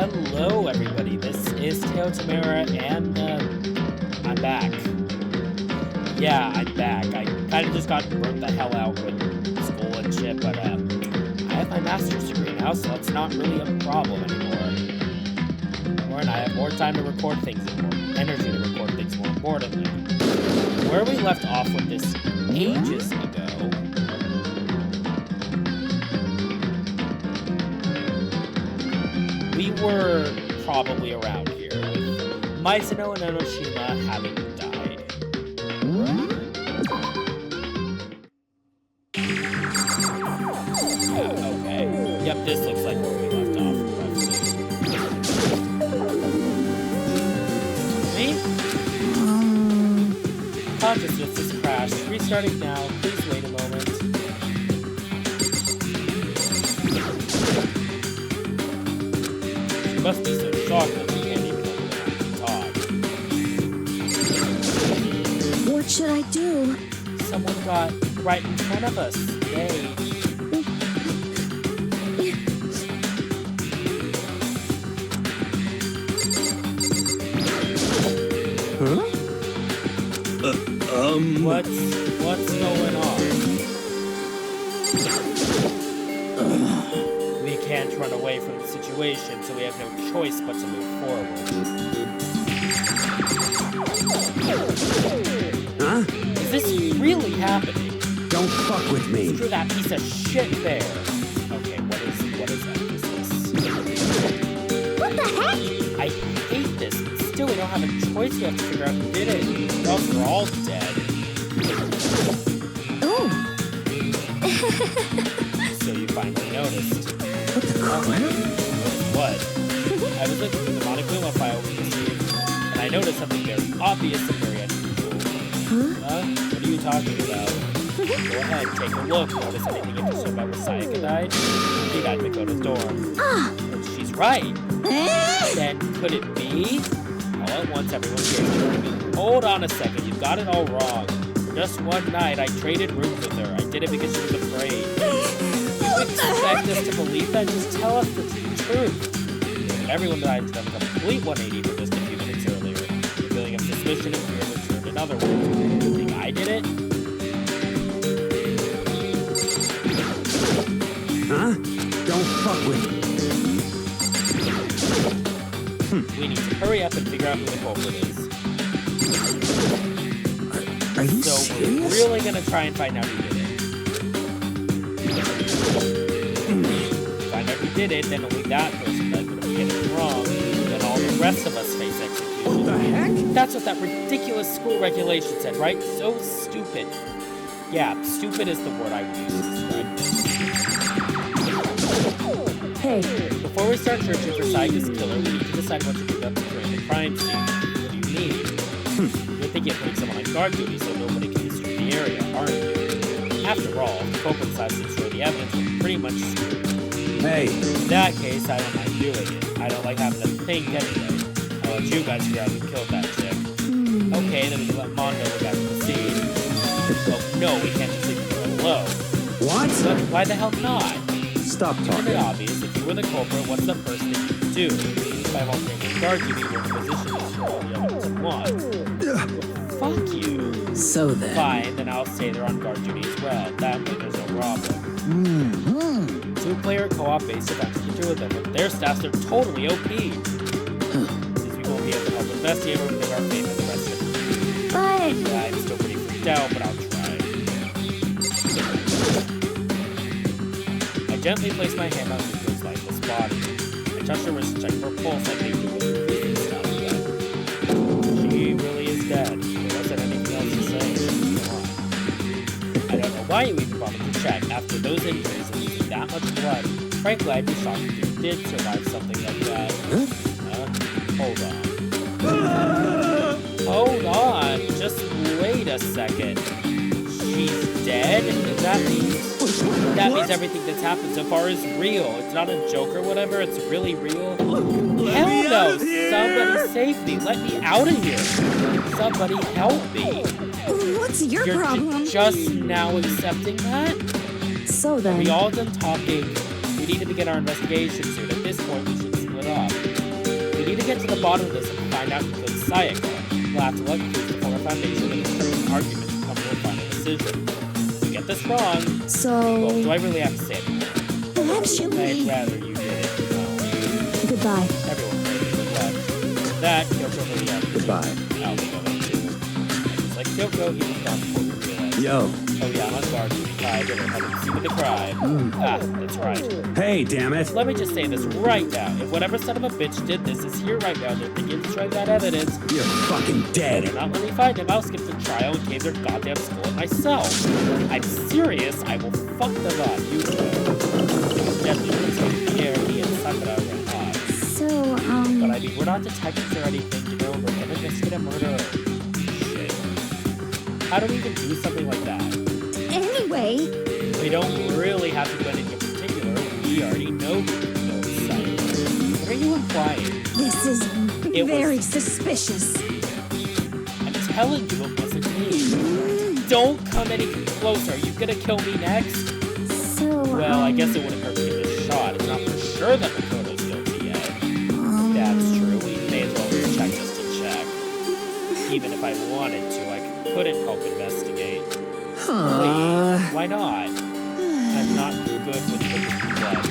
Hello, everybody. This is Teo Tamara, and I'm back. Yeah, I'm back. I kind of just got burnt the hell out with school and shit, but I have my master's degree now, so it's not really a problem anymore. And I have more time to record things and more energy to record things, more importantly. Where we left off with this ages ago. We were probably around here with Mizuno and Enoshima having died. Okay. Yep, this looks like where we left off. Me? Consciousness has crashed. Restarting now. Please wait a moment. She must be so shocked that she can't even talk. What should I do? Someone got right in front of us. Yay. Huh? What's going on? We can't run away from the situation, so we have no choice but to move forward. Huh? Is this really happening? Don't fuck with me. Screw that piece of shit there. Okay, what is that? What the heck? I hate this, but still we don't have a choice. We have to figure out who did it. Or else we're all dead. Oh. So you finally noticed. What the crap? What? I was looking through the Monokuma file we received, and I noticed something very obvious and very unusual. Huh? What are you talking about? Go ahead, take a look. Notice anything interesting about where Sayaka died? He died in Makoto's dorm. And she's right. Then could it be? All at once, everyone here is joining me. Hold on a second, you got it all wrong. For just one night, I traded rooms with her. I did it because she was afraid. You expect us to believe that? Just tell us the truth. But everyone died to them a complete 180 from just a few minutes earlier. The feeling of suspicion and fear returned. In other words, you think I did it? Huh? Don't fuck with me. We need to hurry up and figure out who the culprit is. Are you So serious? we're really gonna try and find out who did it. Find out who did it, then only that person does. But if we get it wrong, then all the rest of us face execution. What the heck? That's what that ridiculous school regulation said, right? So stupid. Yeah, stupid is the word I would use to describe this. Hey, Before we start searching for Sayaka's killer, we need to decide what to do up during the crime scene. What do you mean? You're thinking of putting someone on guard duty so nobody can destroy the area, aren't you? After all, if the culprit decides to destroy the evidence, we're pretty much screwed. Hey, In that case, I don't mind doing it. I don't like having to think anyway. I'll let you guys figure out who killed that chick. Okay, then we can let Mondo look after the scene. Oh, no, we can't just leave her alone. what? But why the hell not? Stop Isn't it talking. obvious? If you were the culprit, what's the first thing you would do? By altering guard duty, you're in a position to destroy all the evidence you want. Fuck you. So then. Fine, then I'll say they're on guard duty as well. That way there's no problem. Two-player co-op based events to do with them. With their staffs are totally OP. Since we won't be able to help investigate or bring our faith in the rest of it. but Yeah, I'm still pretty freaked out, but I'll try. I gently place my hand on Zuko's lifeless body. I touch her wrist to check for a pulse like they do with the breathing stuff. She really is dead. There wasn't anything else to say. Come on. I don't know why you even bothered to check after those injuries and losing that much blood. Frankly, I'd be shocked if you did survive something like that. Hold on. Hold on. Just wait a second. She's dead? That means everything that's happened so far is real. It's not a joke or whatever. It's really real. Hell no! Somebody save me. Let me out of here. Somebody help me. what's your You're problem? just now accepting that? So then. We all done talking. We need to begin our investigation soon. At this point, we should split up. get to the bottom of this and find out who killed Sayaka, we'll have to let clues form a foundation and determine an argument to come to a final decision. If you get this wrong, well, do I really have to say it? Actually, I'd rather you did it. No. goodbye. Everyone played it with love. That, Kyoko will be out. Goodbye. I'll be going too. Just like Kyoko, he was gone before we realized. Yo. Oh yeah, I'm on guard. You cried, and I haven't seen the crime. Ah, that's right. Hey, damn it. Let me just say this right now. If whatever son of a bitch did this is here right now, they're thinking of destroying that evidence. You're fucking They're dead. not letting me find him. I'll skip the trial and cave their goddamn skull at myself. I'm serious. I will fuck them up. You will. Definitely take care. He and Sakura ran off. So, But I mean, we're not detectives or anything, you know. We're gonna investigate a murder. Shit. How do we even do something like that? anyway, We don't really have to do anything in particular. We already know who killed Sayaka. What are you implying? this is It very was- suspicious. I'm telling you it wasn't me. Don't come any closer. Are you gonna kill me next? So, Well, I guess it wouldn't hurt to give it a shot. It's not for sure that Makoto's guilty yet. That's true. We may as well just check just to check. Even if I wanted to, I couldn't help investigate. Please, why not? I'm not good with looking blood.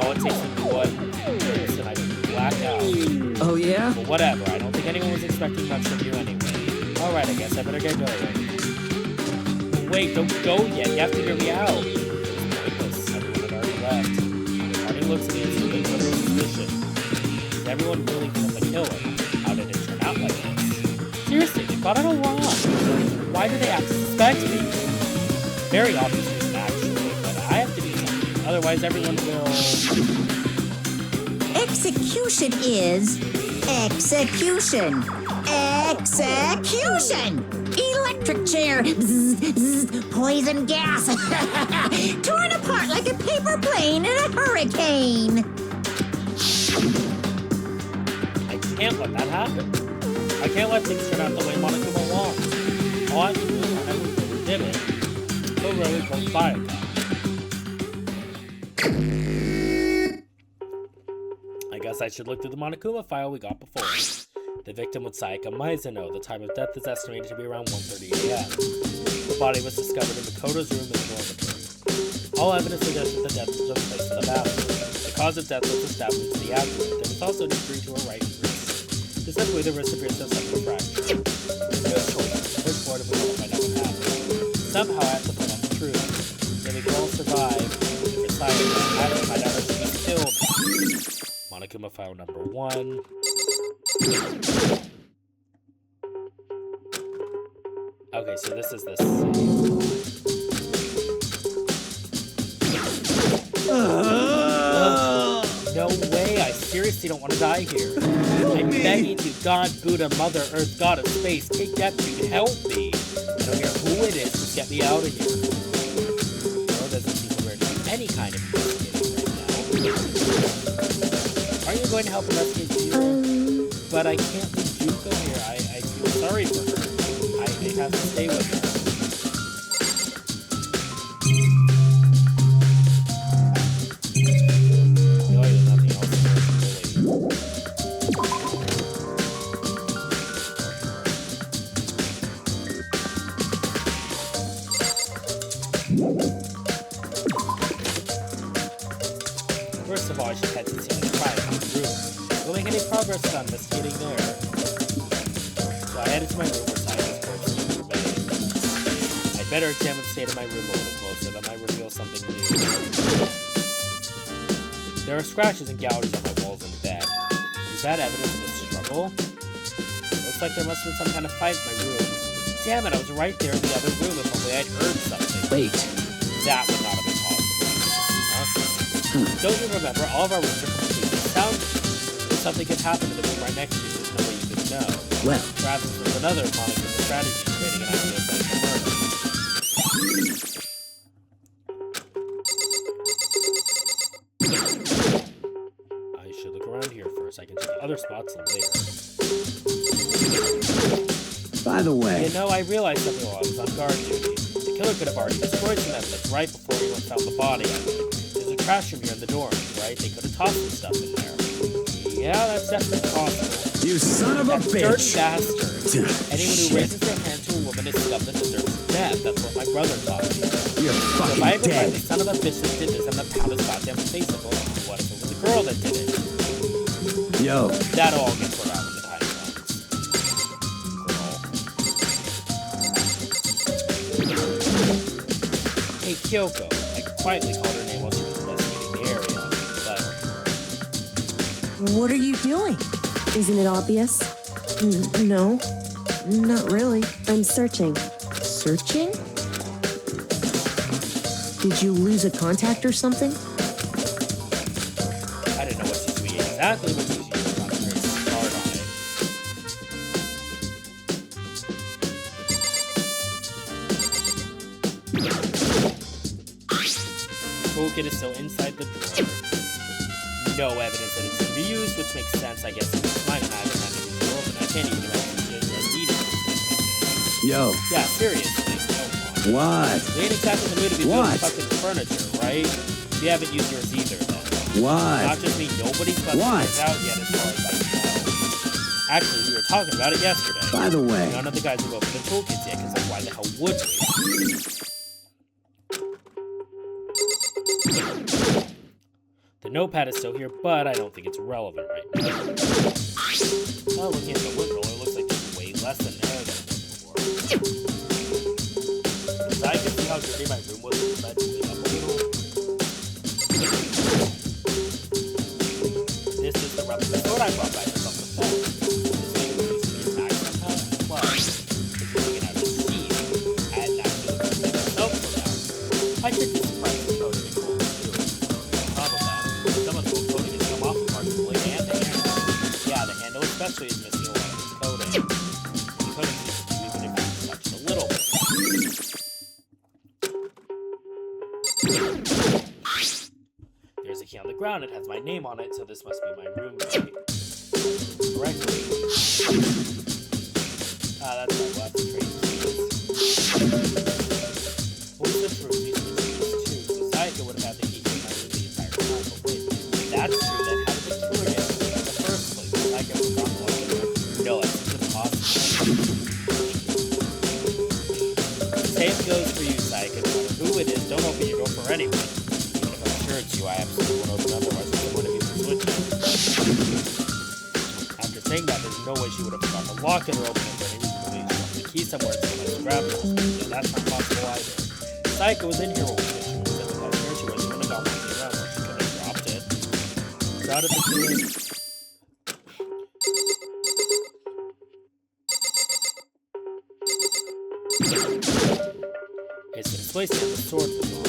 All it takes is one notice and I black out. Oh, yeah? But whatever, I don't think anyone was expecting much from you anyway. Alright, I guess I better get going. Wait, don't go yet. You have to hear me out. It's pointless. Everyone had already left. Harding looks at me and seems a little suspicion. Is everyone really from the killer? How did it turn out like this? Seriously, they got it all wrong. Why do they have to suspect me? Very obvious reason, actually, but I have to do something. Otherwise, everyone will... Execution is execution. Execution! Electric chair. Bzz, bzz, poison gas. Torn apart like a paper plane in a hurricane. I can't let that happen. I can't let things turn out the way Monokuma wants. All I have to do is find out who did it. Who really killed Sayaka. I guess I should look through the Monokuma file we got before. The victim was Sayaka Mizuno. The time of death is estimated to be around 1:30 a.m. The body was discovered in Makoto's room in the dormitory. All evidence suggests that the death took place in the bathroom. The cause of death was established to the abdomen. There was also an injury to her right wrist. Specifically, the wrist appears to have suffered a fracture. No choice. Which part of we want to find out what happened? Somehow I have to find out the truth. So we can all survive. For Sayaka, I have to find out if she was killed. Monokuma file number 1. Okay, so this is this. No way, I seriously don't want to die here. I'm begging you, God, Buddha, Mother Earth, God of Space, take that dude, help me. I don't care who it is, just get me out of here. Girl doesn't seem to be doing any kind of investigating right now. Are you going to help investigate you? But I can't leave Juko here. I feel sorry for her. I have to stay with her. I feel like there's nothing else to do, really. First of all, I should head to the scene of the crime in the room. Will make any progress on investigating there. So I headed to my room where Sayaka's corpse was embedded. I'd better examine the state of my room a little closer, that might reveal something new. There are scratches and gouges on my walls and bed. Is that evidence of a struggle? Looks like there must have been some kind of fight in my room. Damn it, I was right there in the other room if only I'd heard something. Wait. That would not have been possible. Huh? Don't you remember, all of our rooms are completely soundproof. If something could happen to the room right next to you, there's no way you could know. Well, Perhaps this was another Monokuma strategy, creating an ideal place for murder. I should look around here first. I can check other spots later. by the way, You know, I realized something while I was on guard duty. The killer could have already destroyed some evidence right before anyone found the body. There's a trash room here in the dorms, right? They could have tossed some stuff in there. Yeah, that's definitely possible. You son of a That dirty bitch! bastard. Anyone who Shit. raises their hand to a woman is scum that deserves death. That's what my brother taught me. You're So if I fucking ever find dead. the son of a bitch that did this, I'm gonna pound his goddamn face up. What if it was a girl that did it? Yo, That'll all get put out when the time comes. Girl. Hey, Kyoko. I quietly called her name while she was investigating the area, but What are you doing? Isn't it obvious? No, not really. I'm searching. Searching? Did you lose a contact or something? I didn't know what she's doing exactly, but she's using not very hard on it. The toolkit is still inside the drawer. No evidence that it's going to be used, which makes sense, I guess. It's mine and I haven't had it open. I can't even imagine it as needed. yo, Yeah, seriously. Come on. what? We ain't exactly in the mood to be What? building fucking furniture, right? We haven't used yours either, then. Not What? just me, nobody's fucking What? it out yet as far as I know. Actually, we were talking about it yesterday. By the way, None of the guys have opened the toolkits yet, because why the hell would we? The notepad is still here, but I don't think it's relevant right now. Oh, looking at the wood roller, looks like there's way less than there than before. So I can see how dirty my room was if I clean up a little. This is the rubber. That's what I brought back from the phone. This thing was used to be a bag somehow. Plus, it's taking it out of the sheet. I had not actually looked at myself for that. I should be surprised if coating is cold too. On top of that, some of the old coating has come off the parts of the blade and the handle. Yeah, the handle especially is missing a lot of its coating. The coating seems to be even if you touch it a little bit. There's a key on the ground. It has my name on it, so this must be my room key. Correctly. Ah, that's right. We'll have to trade keys. What's the truth? These were keys too. So Sayaka would have had the key in my room the entire time. But wait, if that's true, then how did the killer get it in the first place? Sayaka forgot to lock the door. No, that's impossible. Same goes for you, Sayaka. No matter who it is, don't open your door for anyone. Even if I'm sure it's you, I absolutely won't open otherwise. I wouldn't have even switched it. After saying that, there's no way she would have forgotten to lock it or open it for any reason. She left the key somewhere so I just grabbed it. So that's not possible either. Sayaka was in here when we did. She was at the cashier. She wasn't going to go walking around, so she could have dropped it. How did the killer... It's been placed in the sword was on.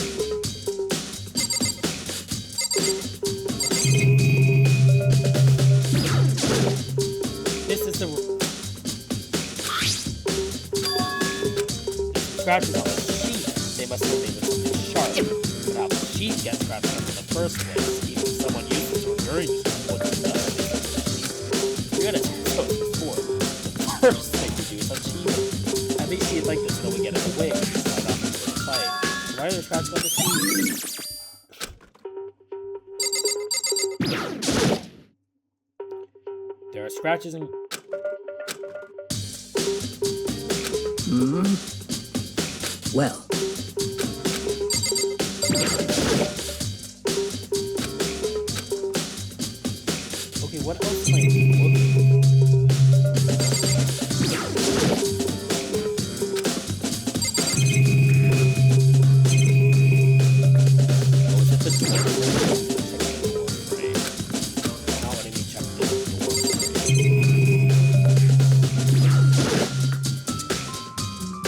This is the scratches on the sheet. They must have made with something sharp. But how the sheet gets scratched up in the first place, even if someone used the sword during the sword wouldn't have done anything to the sheet. You're gonna so before. The first thing to do is unsheath it. At least see it like this until we get in the way. Slide off into the fight. Why are there scratches on the sheet? There are scratches and... Well, Okay, what else am I looking Oh, is it the door? Check the door frame. Not letting me check the door frame.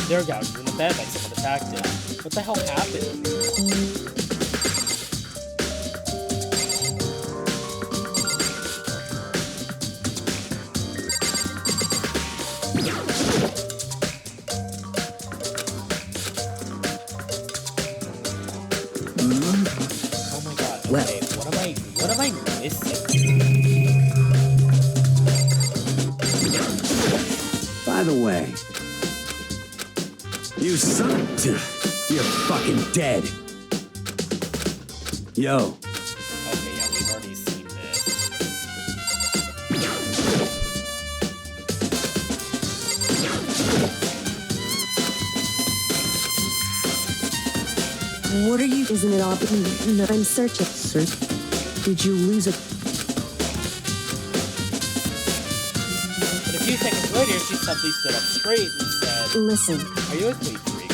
There are gouges in the bed like someone attacked it. What the hell happened? Oh my god, okay, Well. what am I missing? by the way, you son of... You're fucking dead. Yo, Okay, yeah, we've already seen this. What are you... Isn't it obvious? No, I'm searching. Did you lose a... But a few seconds later, she suddenly stood up straight and said, Listen, "Are you a clean freak?"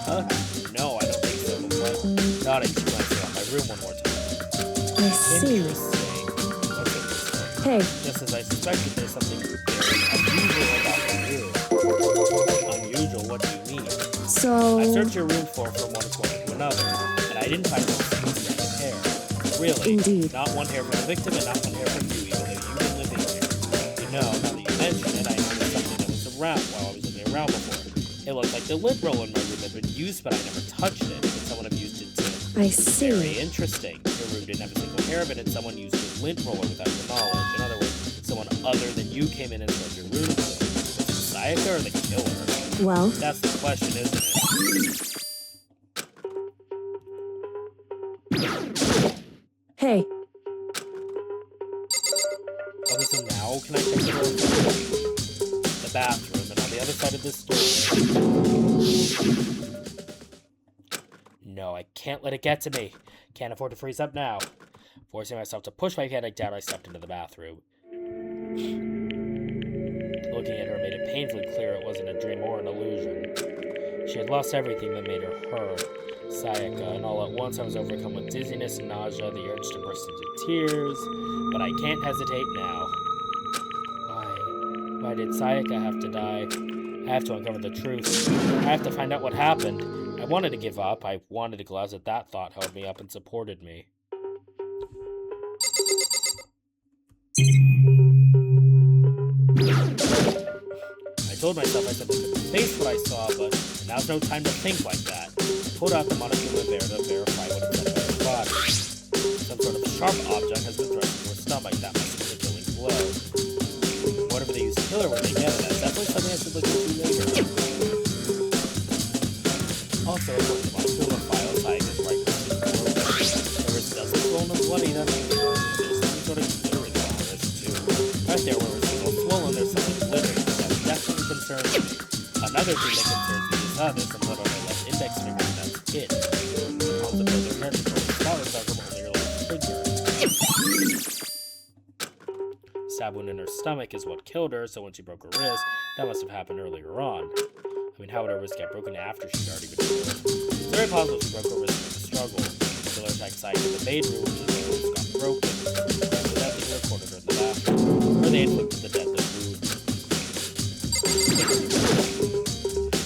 Huh? No, I don't think so. But what? Nodding, she glanced around my room one more time. I see. Interesting. What's interesting? Hey, Just as I suspected, there's something very unusual about the room. Unusual? What do you mean? so... I searched your room floor from one corner to another, and I didn't find one single strand of hair. Really? Indeed. Not one hair from the victim and not one hair from you, even though you've been living here. You know, now that you mention it, I noticed something that was around while I was looking around before. It looked like the lint roller in my room had been used, but I never touched it. But someone abused it too. I see. Very interesting. Your room didn't have a single hair of it, and someone used the lint roller without your knowledge. In other words, someone other than you came in and filled your room. Was it Sayaka or the killer? Well, That's the question, isn't it? hey, Okay, so now can I check the room? The bathroom, and on the other side of this door. No, I can't let it get to me. Can't afford to freeze up now. Forcing myself to push my panic down, I stepped into the bathroom. Looking at her made it painfully clear it wasn't a dream or an illusion. She had lost everything that made her her, Sayaka, and all at once I was overcome with dizziness and nausea, the urge to burst into tears. But I can't hesitate now. Why did Sayaka have to die? I have to uncover the truth. I have to find out what happened. I wanted to give up. I wanted to collapse, but that thought held me up and supported me. I told myself I simply couldn't face what I saw, but now's no time to think like that. I pulled out the monocular bear to verify what it said about her body. Some sort of sharp object has been thrust into her stomach. That must be the killing blow. Whatever they used to kill her when they get it, that's definitely something I should look into later. Also, according to monocular files, Sayaka's right wrist is broken. There was dozens swollen and bloody. That's there's some sort of glittering on this too. Right there where it's all swollen, there's something glittering. That definitely concerns me. Another thing that concerns me is there's some blood on her left index finger, and that's it. The palms of both her hands are smaller, darker, but only her left finger. Stab wound in her stomach is what killed her, so when she broke her wrist, that must have happened earlier on. I mean, how would her wrist get broken after she'd already been killed? It's very possible she broke her wrist in the struggle. The killer attacked Sayaka in the maid room, which is where her wrist got broken. After that, they recorded her in the bathroom, where they inflicted the deadly wound.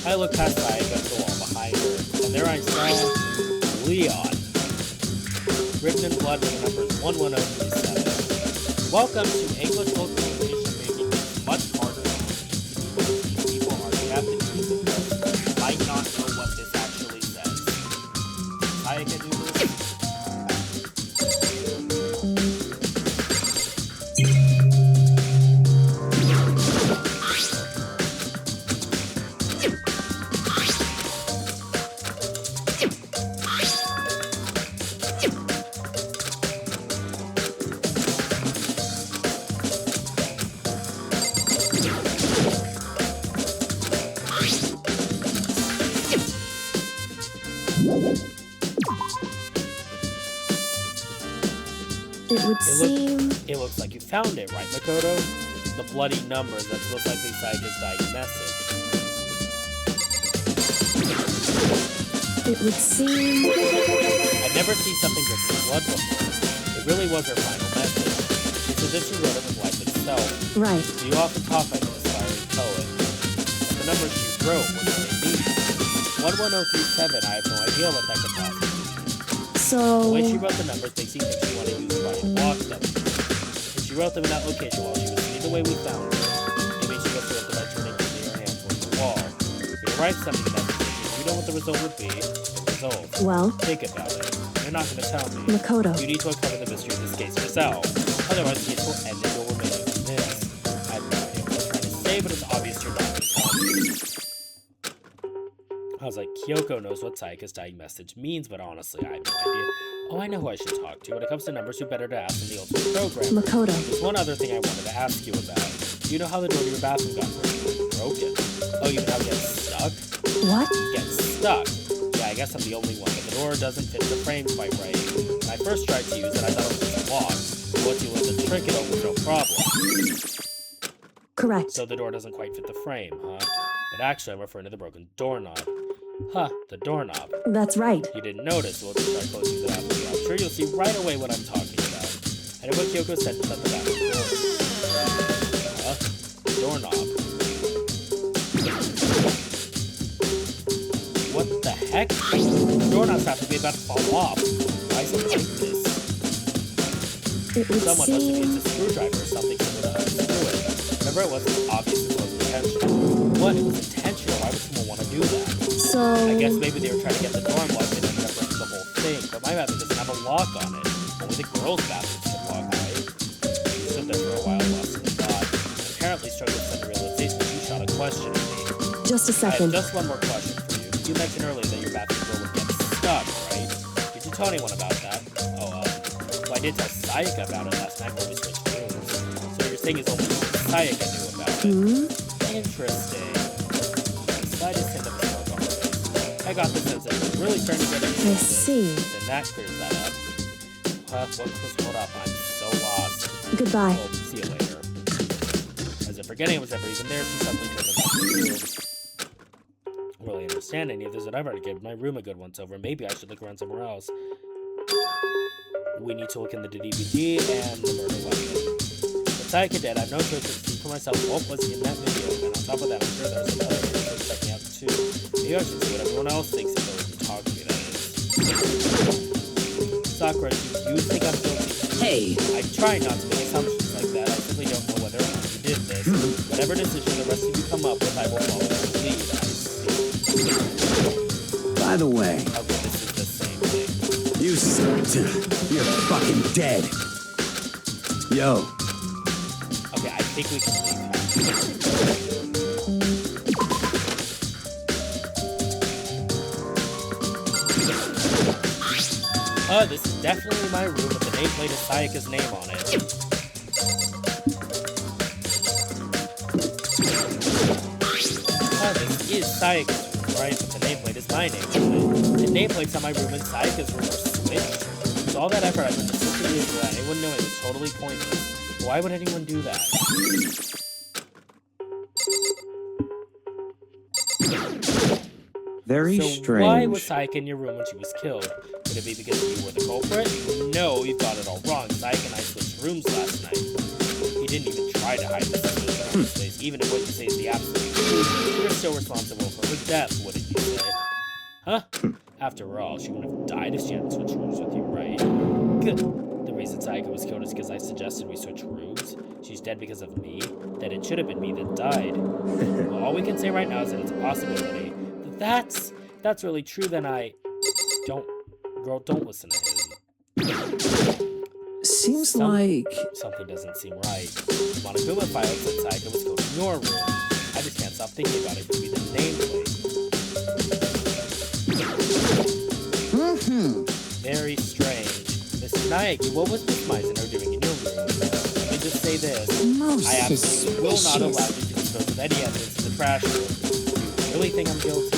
I looked past Sayaka to the wall behind her, and there I saw Leon. Written in blood with the numbers 11037. Welcome to English localization, making things much harder than these people are Japanese and might not know what this actually says. Sayaka do this? it would seem... It looks like you found it, right, Makoto? The bloody numbers, that's most likely Sayaka's dying message. It would seem... I've never seen something dripping with blood before. It really was her final message. It's as if she wrote it with life itself. Right. You often talk like an aspiring poet. But the numbers she wrote, what do they mean? 11037, I have no idea what that could possibly mean. So... The way she wrote the numbers makes you think she wanted to use the body to walk them. If she wrote them in that location while she was sitting the way we found her, maybe she must have by turning her hand towards the wall. If you write something in that position, you know what the result would be. The result. Well... Think about it. You're not going to tell me. Makoto. You need to uncover the mystery of this case yourself. Otherwise, the case will end and you'll remain convinced. I have no idea what I'm trying to say, but it's obvious you're not going to tell me. I was like, Kyoko knows what Sayaka's dying message means, but honestly, I have no idea. Oh, I know who I should talk to. When it comes to numbers, who better to ask than the ultimate programmer. Makoto. There's one other thing I wanted to ask you about. Do you know how the door to your bathroom got broken? Oh, you mean how it gets stuck? What? It gets stuck. Yeah, I guess I'm the only one, but the door doesn't fit the frame quite right. When I first tried to use it, I thought it was just locked. But once you learn the trick, it opens no problem. Correct. So the door doesn't quite fit the frame, huh? But actually, I'm referring to the broken doorknob. Huh, the doorknob. That's right. You didn't notice, well, just try closing it after you. I'm sure you'll see right away what I'm talking about. I know what Kyoko said to shut the bathroom door. Huh? Doorknob. What the heck? The doorknob's have to be about to fall off. Why is it like this? It would Someone must have seem... used a screwdriver or something to unscrew it. Remember, it wasn't obvious it was intentional. What? It was intentional. Why would someone want to do that? So... I guess maybe they were trying to get the door unlocked and ended up breaking the whole thing. But my bathroom doesn't have a lock on it. Only the girls' bathrooms can lock, right? You stood there for a while, lost in thought. Apparently struggling with sudden realization that you shot a question at me. Just a I have second. just one more question for you. You mentioned earlier that your bathroom door would get stuck, right? Did you tell anyone about that? Oh, well, I did tell Sayaka about it last night when we switched rooms. So you're saying it's only Sayaka knew about it. Interesting. The slightest hint of a smoke on her face. I got the sense that it was really starting to get I interesting. see. Then that clears that up. What was hold up? I'm so lost. Goodbye. Well, see you later. As if forgetting it was ever even there, she suddenly turned back to the room. Really understand any of this, and I've already given my room a good once over. Maybe I should look around somewhere else. We need to look in the DVD and the murder weapon. But Sayaka did, I have no choice but to see for myself what was in that video, and on top of that, I'm sure there are some other things worth checking out too. Maybe I should see what everyone else thinks if they would talk to me, that is. Sakura, do you think I'm guilty? Hey! I try not to make assumptions like that. I simply don't know whether or not you did this. Whatever decision the rest of you come up with, I will follow your lead. I see. By the way, Okay, this is the same thing. you're fucking dead. Yo, Okay, I think we can leave. This is definitely my room with the nameplate of Sayaka's name on it. This is Sayaka's room, right? But the nameplate is my name on it. The nameplates on my room and Sayaka's room are switched. So all that effort I put into simply is that anyone knowing was totally pointless. Why would anyone do that? very So strange. why was Sayaka in your room when she was killed? Could it be because you were the culprit? No, you've got it all wrong. Sayaka and I switched rooms last night. He didn't even try to hide the suspicion on his face, even if what you say is the absolute truth. You're still responsible for her death, wouldn't you say? Huh? After all, she wouldn't have died if she hadn't switched rooms with you, right? Good. The reason Sayaka was killed is because I suggested we switch rooms. She's dead because of me. Then it should have been me that died. Well, all we can say right now is that it's a possibility. That's really true, then Girl, don't listen to him. Seems like... Something doesn't seem right. Monokuma filed that Sayaka was killed in your room. I just can't stop thinking about it. Could be the nameplate. Very strange. Mr. Naegi, what was Miss Meisner doing in your room? Let me just say this. I absolutely will not allow you to dispose of any evidence in the trash room. Do you really think I'm guilty?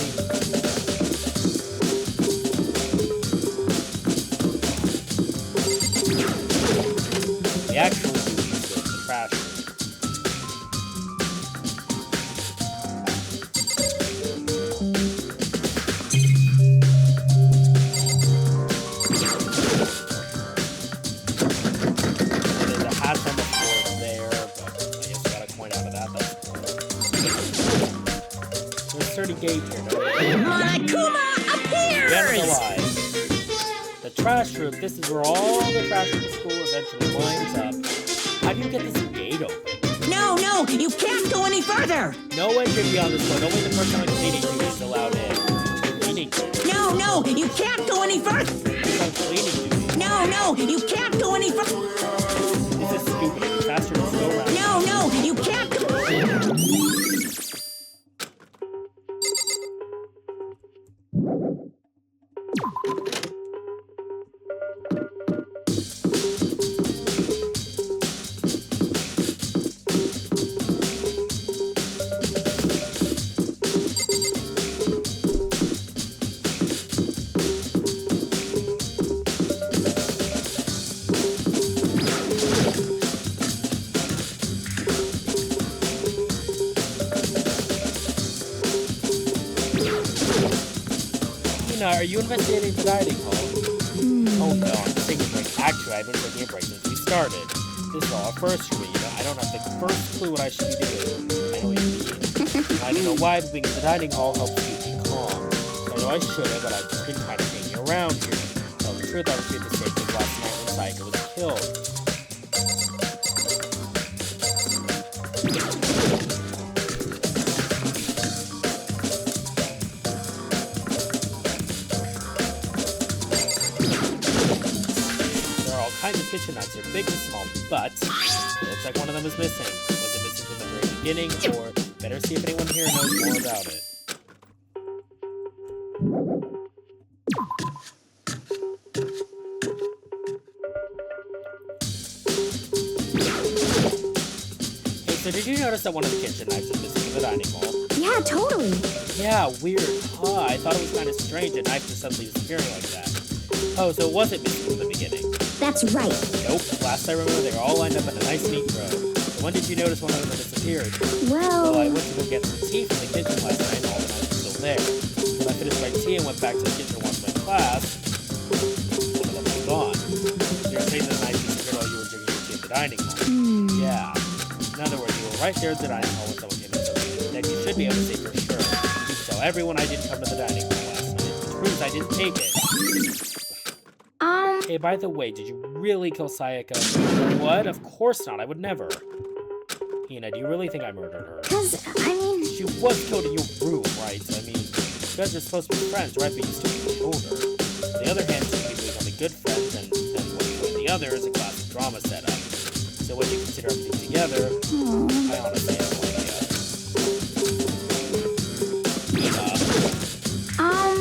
The actual duties go to the trash room. There's a hat on the floor there, but I guess we gotta point out of that. That's cool. There's 30 gauge here, no? Monokuma appears! That's alive. The trash room, this is where all the trash in the school eventually winds up. How do you get this gate open? No, you can't go any further! No one can be on this one. Only the person on cleaning duty is allowed in. Cleaning duty? No, you can't go any further! Who's on cleaning duty? No, you can't go any further! This is stupid. It's faster to go around. No, you can't go... Tina, are you investigating the dining hall? Oh no, I'm taking a break. Actually, I've been taking a break since we started. This is all a first for me, you know? I don't have the first clue what I should be doing. I know what you mean. I don't know why, but being in the dining hall helps keep me calm. So I know I should have, but I've just been kind of hanging around here. Tell the truth, I was made the mistake of last night when Psycho was killed. Kinds of kitchen knives are big and small, but it looks like one of them is missing. Was it missing from the very beginning, or better see if anyone here knows more about it? Hey, so did you notice that one of the kitchen knives is missing from the dining hall? Yeah, totally. Yeah, weird. Huh, I thought it was kind of strange a knife just suddenly disappearing like that. Oh, so it wasn't missing from the beginning. That's right. Nope. Last I remember, they were all lined up in a nice neat row. So when did you notice one of them had disappeared? Well, I went to go get some tea from the kitchen last night and all the knives were still there. When I finished my tea and went back to the kitchen to watch my class, one of them was gone. You're saying the knife disappeared while you were drinking your tea at the dining hall. Yeah. In other words, you were right there at the dining hall when someone came in. So then you should be able to say for sure. You can tell everyone I didn't come to the dining hall last night, which proves I didn't take it. Hey, by the way, did you really kill Sayaka? What? Of course not. I would never. Hina, do you really think I murdered her? 'cause, I mean... She was killed in your room, right? I mean, you guys are supposed to be friends, right? But you still killed her. On the other hand, two people become good friends, and then what you do in the other is a classic drama setup. So when you consider everything together, I honestly have no idea. Hina.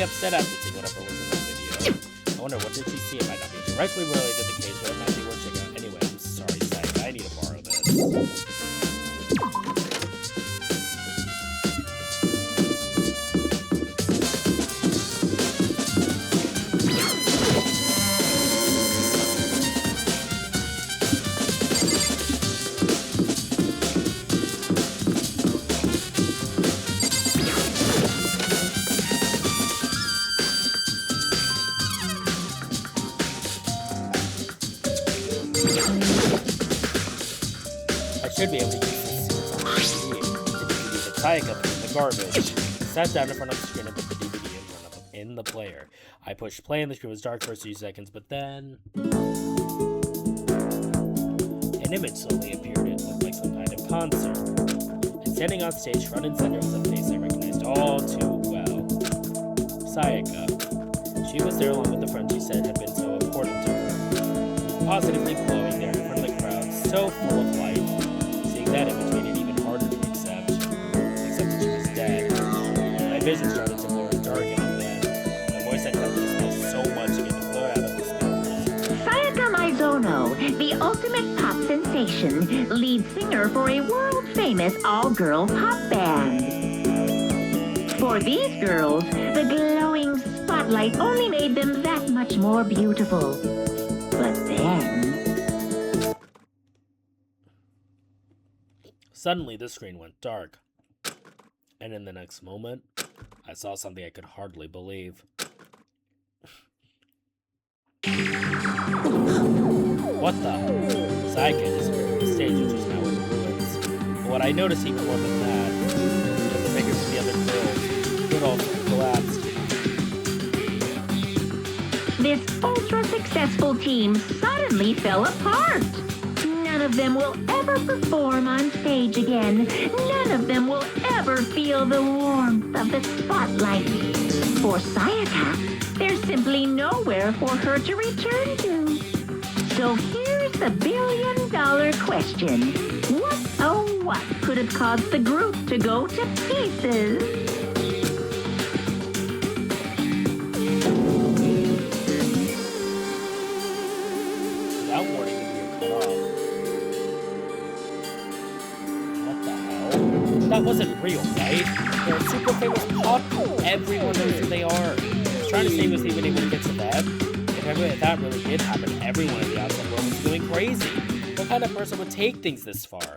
Upset after seeing whatever was in that video. I wonder what did she see? It might not be directly related to the case, but it might be worth checking out. Anyway, I'm sorry, Psych. I need to borrow this. Should be able to use this on the DVD that Sayaka put in the garbage. I sat down in front of the screen and put the DVD in the player. I pushed play and the screen was dark for a few seconds, but then an image slowly appeared. It looked like some kind of concert. And standing on stage, front and center, was a face I recognized all too well. Sayaka. She was there along with the friend she said had been so important to her. Positively glowing there in front of the crowd, so full of light. That image made it even harder to accept that she was dead. My vision started to blur and darken, and then the voice I felt just felt so much began to float out of the speakers. Sayaka Maizono, the ultimate pop sensation, lead singer for a world-famous all-girl pop band. For these girls, the glowing spotlight only made them that much more beautiful. But then... Suddenly, the screen went dark. And in the next moment, I saw something I could hardly believe. What the? Sayaka disappeared from the stage, which was now in ruins. But what I noticed even more than that, was the figures of the other girls, who had also collapsed. This ultra-successful team suddenly fell apart. None of them will ever perform on stage again. None of them will ever feel the warmth of the spotlight. For Sayaka, there's simply nowhere for her to return to. So here's the billion-dollar question. What, oh what, could have caused the group to go to pieces? Without warning them being cut off. What the hell? That wasn't real, right? They're a super famous pop group. Everyone knows who they are. I was trying to say was even able to get to them. If that really did happen, everyone in the outside world was going crazy. What kind of person would take things this far? As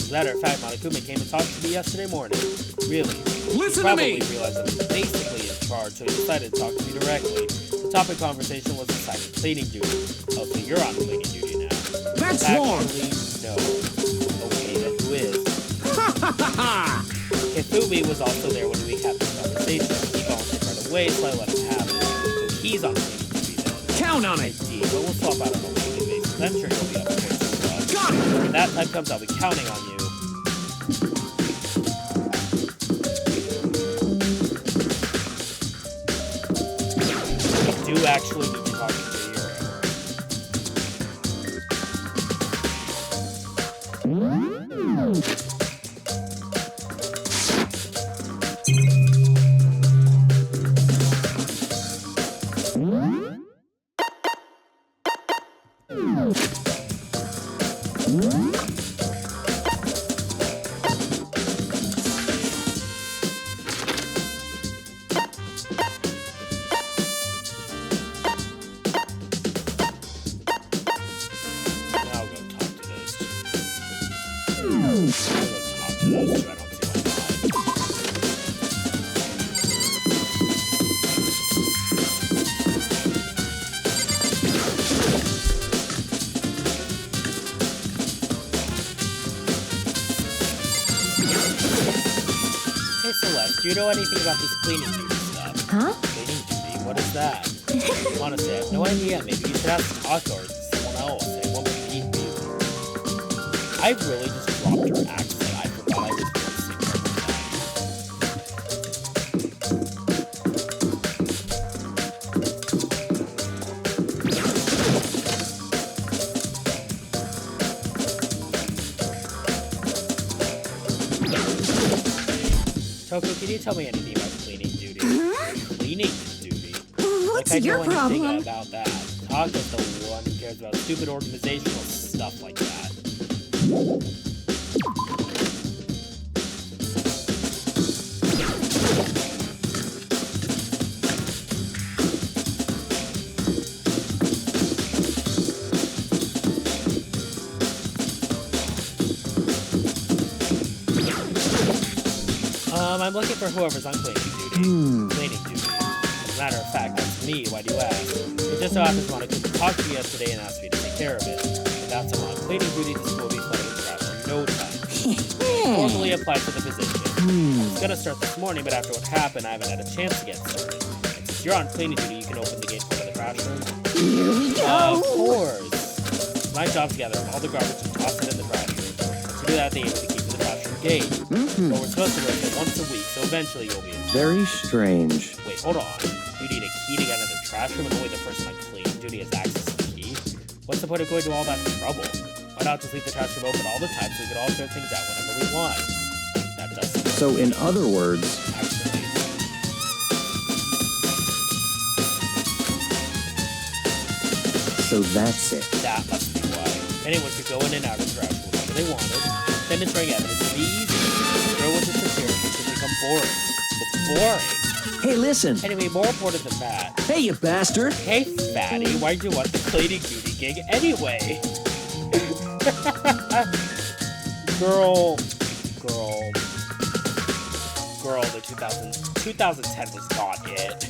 a matter of fact, Monokuma came and talked to me yesterday morning. Really. Listen he to probably me! realized I was basically in charge, so he decided to talk to me directly. The topic of conversation was assigned cleaning duty. Oh, so you're on cleaning duty now. That's Actually, wrong! no. Okay, then who is? Hifumi was also there when we had this conversation. He volunteered right away, so I let him have it. So he's on cleaning duty then. Count on it! Indeed, but we'll swap out on a weekly basis. I'm sure you'll be up for it soon. Got it! When that time comes, I'll be counting on you. I do actually need to talk to the Do you know anything about this cleaning duty stuff? Huh? Cleaning duty? What is that? Honestly, I have no idea. Maybe you should ask Taka or someone else. Anyone would need me. I really just dropped her accent. I forgot I was voicing Toko, can you tell me anything about cleaning duty? Cleaning duty? What's like I your know anything problem? about that. Taka's the one who cares about stupid organizational stuff like that. I'm looking for whoever's on cleaning duty. Cleaning duty. As a matter of fact, that's me. Why do you ask? It just so happens Monokuma talked to me yesterday and asked me to take care of it. Without someone on cleaning duty, the school will be flooded with trash in no time. Formally applied for the position. I was gonna start this morning, but after what happened, I haven't had a chance to get started. And since you're on cleaning duty, you can open the gate for the trash room. Here we Of go. course. My job's to gather up all the garbage and toss it in the trash room. To do that, they aim to keep the trash room gate. But we're supposed to rotate once a week, so eventually you'll be in. Very strange. Wait, hold on. You need a key to get into the trash room, and only the person on cleaning duty has access to the key? What's the point of going to all that trouble? Why not just leave the trash room open all the time so we can all throw things out whenever we want? That does So in other words, actually. so that's it. That must be why. Anyone could go in and out of the trash room whenever they wanted. Then destroying evidence would be easy. Throw would disappear and it would become boring. But boring? Hey, listen. Anyway, more important than that. Hey, you bastard. Hey, fatty, why'd you want the cleaning duty gig anyway? Girl, the 2010 was not it.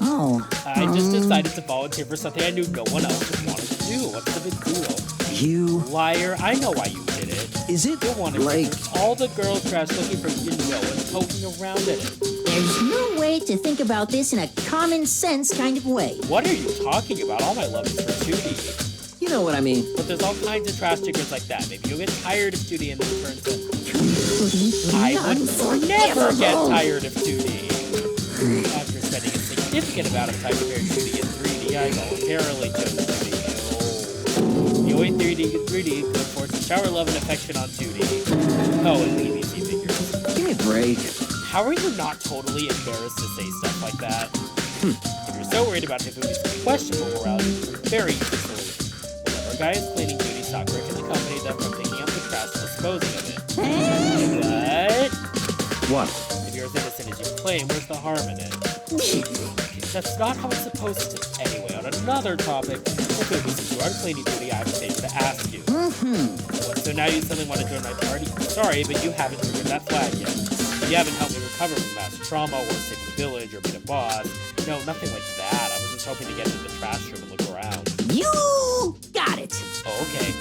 Oh. I just decided to volunteer for something I knew no one else would want to do. What's the big deal? You... Liar, I know why you did it. Is it You wanted like... to all the girls' trash looking for you know and poking around in it. There's no way to think about this in a common sense kind of way. What are you talking about? All my love is for Judy. You know what I mean. But there's all kinds of trash stickers like that. Maybe you'll get tired of Judy and then turn to... I would never get tired of 2D. After spending a significant amount of time comparing 2D and 3D, I voluntarily chose 2D. Oh. The only 3D could force a shower love and affection on 2D. Oh, and PVC figures. Give me a break. How are you not totally embarrassed to say stuff like that? If you're so worried about Hifumi's questionable morality, you can very easily. Whenever a guy is cleaning duty, Sakura can accompany them from picking up the trash to disposing of it. What? If you're as innocent as you claim, where's the harm in it? That's not how it's supposed to. Anyway, on another topic, Hifumi, since you are cleaning duty, I have a favor to ask you. So now you suddenly want to join my party? Sorry, but you haven't triggered that flag yet. You haven't helped me recover from mass trauma or save a village or beat a boss. No, nothing like that. I was just hoping to get into the trash room and look around. You got it. Oh, okay.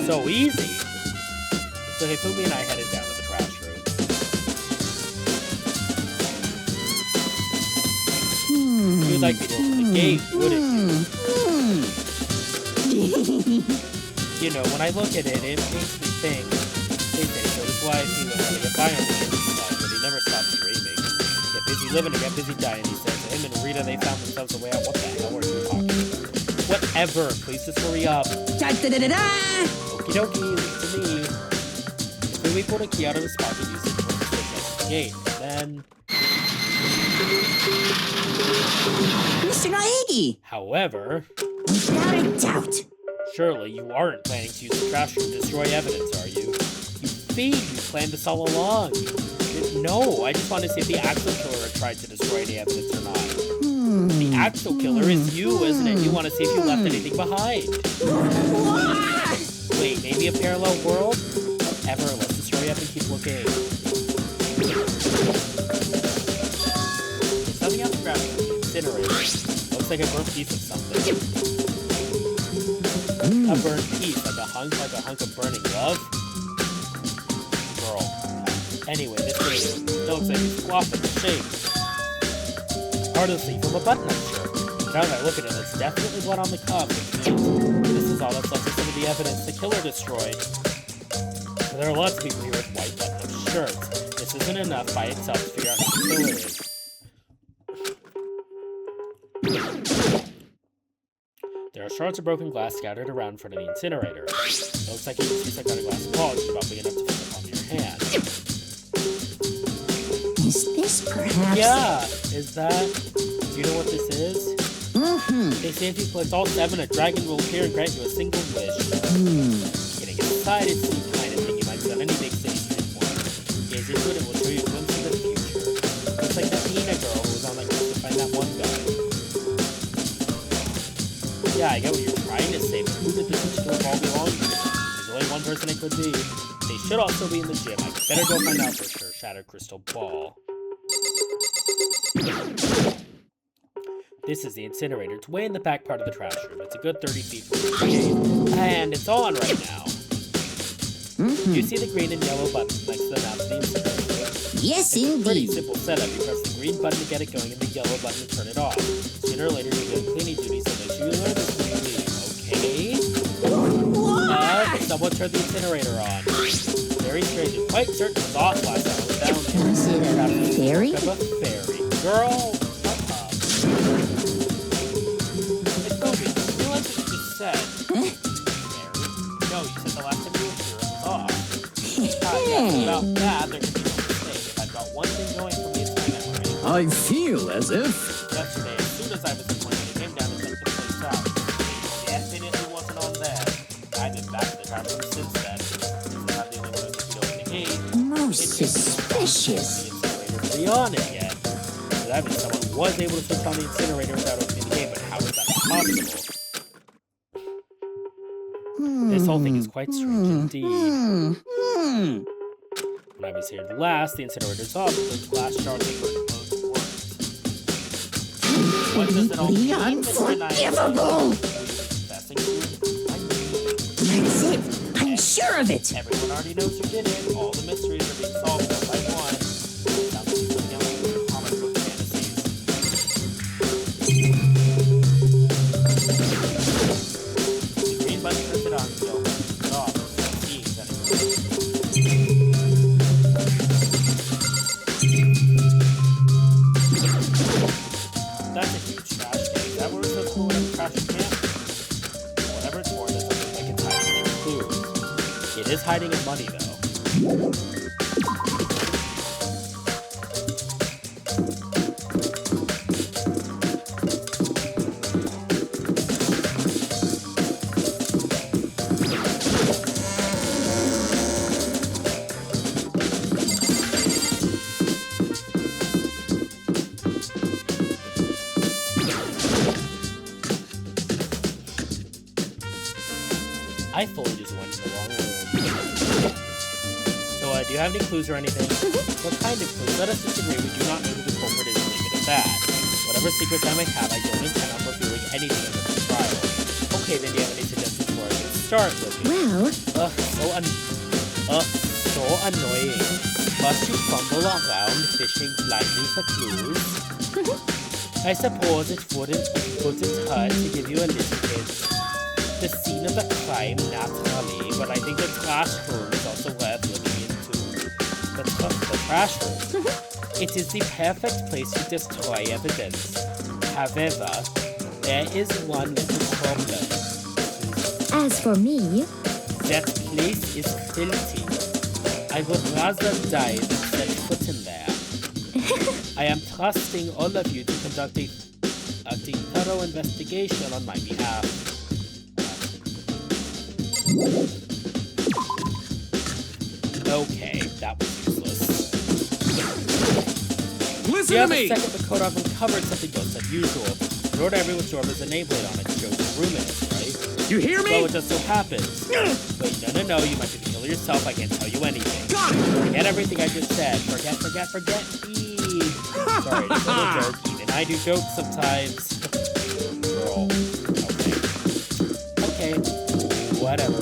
So easy. So Hifumi and I headed down to the trash room. You'd like me to open the gate, wouldn't you? You know, when I look at it, it makes me think. They say so his wife, he was having a fire on the inside, but he never stopped dreaming. Get busy living and get busy dying, he said. So him and Rita, they found themselves a way out. What the hell are you talking about? Whatever, please just hurry up. Da-da-da-da-da! Okie dokie, leave it to me. Hifumi pulled a key out of his pocket, used it to open the gate. Then... Mr. Naegi! However... Without a doubt. Surely you aren't planning to use the trash room to destroy evidence, are you? You fiend, you planned this all along. No, I just wanted to see if the actual killer had tried to destroy any evidence or not. The actual killer is you, isn't it? You want to see if you left anything behind. Wait, maybe a parallel world? Whatever, let's just hurry up and keep looking. There's something else grabbing the incinerator. Looks like a burnt piece of something. A burnt piece, like a hunk of burning love? Girl. Anyway, this thing looks like it's flopped into shape. Hard to see from a button, I'm sure. Now that I look at it, it's definitely blood on the cuff. This is all that's left of some of the evidence the killer destroyed. But there are lots of people here with white button-up shirts. This isn't enough by itself to figure out who the killer is. There are shards of broken glass scattered around in front of the incinerator. It looks like you just used a glass polished about big enough to fit the palm of your hand. Is this perhaps... Yeah, is that... Do you know what this is? They say if you collect all 7, a dragon will appear and grant you a single wish. Getting excited is the kind of thing you might see on any big city street corner. Gaze into it and will show you a glimpse of the future. Looks like that Nina girl who was on that quest to find that one guy. Yeah, I get what you're trying to say, but who did this particular ball belong to? There's only one person it could be. They should also be in the gym. I better go find out for sure. Shattered crystal ball. This is the incinerator. It's way in the back part of the trash room. It's a good 30 feet from the gate. And it's on right now. You see the green and yellow buttons next to the map of the incinerator? Yes, It's a pretty indeed. simple setup. You press the green button to get it going and the yellow button to turn it off. Sooner or later, you get cleaning duties, so make sure you learn this when you leave, okay? Someone turned the incinerator on. Very strange. I'm quite certain it was off last time I was down here. Was it a fairy? Of a fairy. Girl, shut up. Hey, Toby, you realize what you just said? Fairy? No, you said the last time you were here it was off. Yes, about that, there could be no mistake. If I've got one thing going from the assignment, right? I feel as if... Yesterday, as soon as I was appointed, it came down to check the place out. It definitely wasn't on there. I've been back to the time room since then. This is not the only one who could open the gate. Most suspicious. The incinerator to be on it yet. So that means someone was able to switch on the incinerator without opening the gate, but how is that possible? This whole thing is quite strange indeed. When I was here last, the incinerator's off, but the glass shards were closed words. What does it all mean, Mr. Knight? Unforgivable! Confessing to? I mean, That's it. I'm sure of it. everyone already knows who did it. All the mysteries are being solved one by one. Sounds like something else in your comic book fantasies. The green button turns it on, the yellow button turns it off. It seems that it goes. is hiding in money, though. I fully just went in the wrong room. So, do you have any clues or anything? What kind of clues? Let us disagree. We do not know who the culprit is and leave it at that. Whatever secrets I may have, I don't intend on revealing anything in this trial. Okay, then do you have any suggestions before I can start, Libby? Well, So annoying. Must you fumble around fishing blindly for clues? I suppose it wouldn't hurt to give you a little hint. The scene of the crime, naturally, but I think the trash room is also worth looking into. The trash room. It is the perfect place to destroy evidence. However, there is one little problem. as for me, That place is filthy. I would rather die than set foot in there. I am trusting all of you to conduct a thorough investigation on my behalf. Okay, that was useless. Listen The to other me! second the code I've uncovered something just unusual. In order everyone's door is enabled on it shows the room in it, right? You hear Well, me? it just so happens. Wait, no, you might be the killer yourself, I can't tell you anything. Got it! Forget everything I just said. Forget. Sorry, it's a little joke. Even I do jokes sometimes. Girl. Okay. Whatever.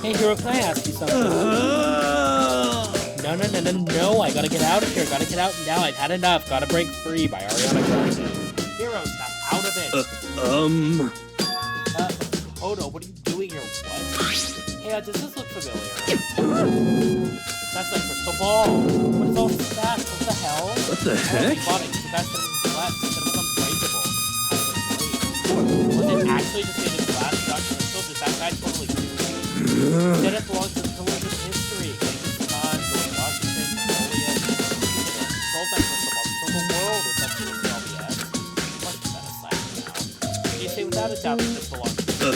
Hey, Hero, can I ask you something? No, I gotta get out of here. Gotta get out now. I've had enough. Gotta break free by Ariana Grande. Hero, stop out of it. Odo, what are you doing here? What? Hey, does this look familiar? That's like crystal ball. What is all that? What the hell? What the heck? I bought it because that's gonna be glass. It's gonna become breakable. Was it actually just made of glass, not crystal? Does that guy totally Then it belongs to the pillars of history. George Washington, Napoleon, controlled by crystal balls from the world with that sort of LBS. Must be set aside now. You say without a doubt that this belongs to Yeah,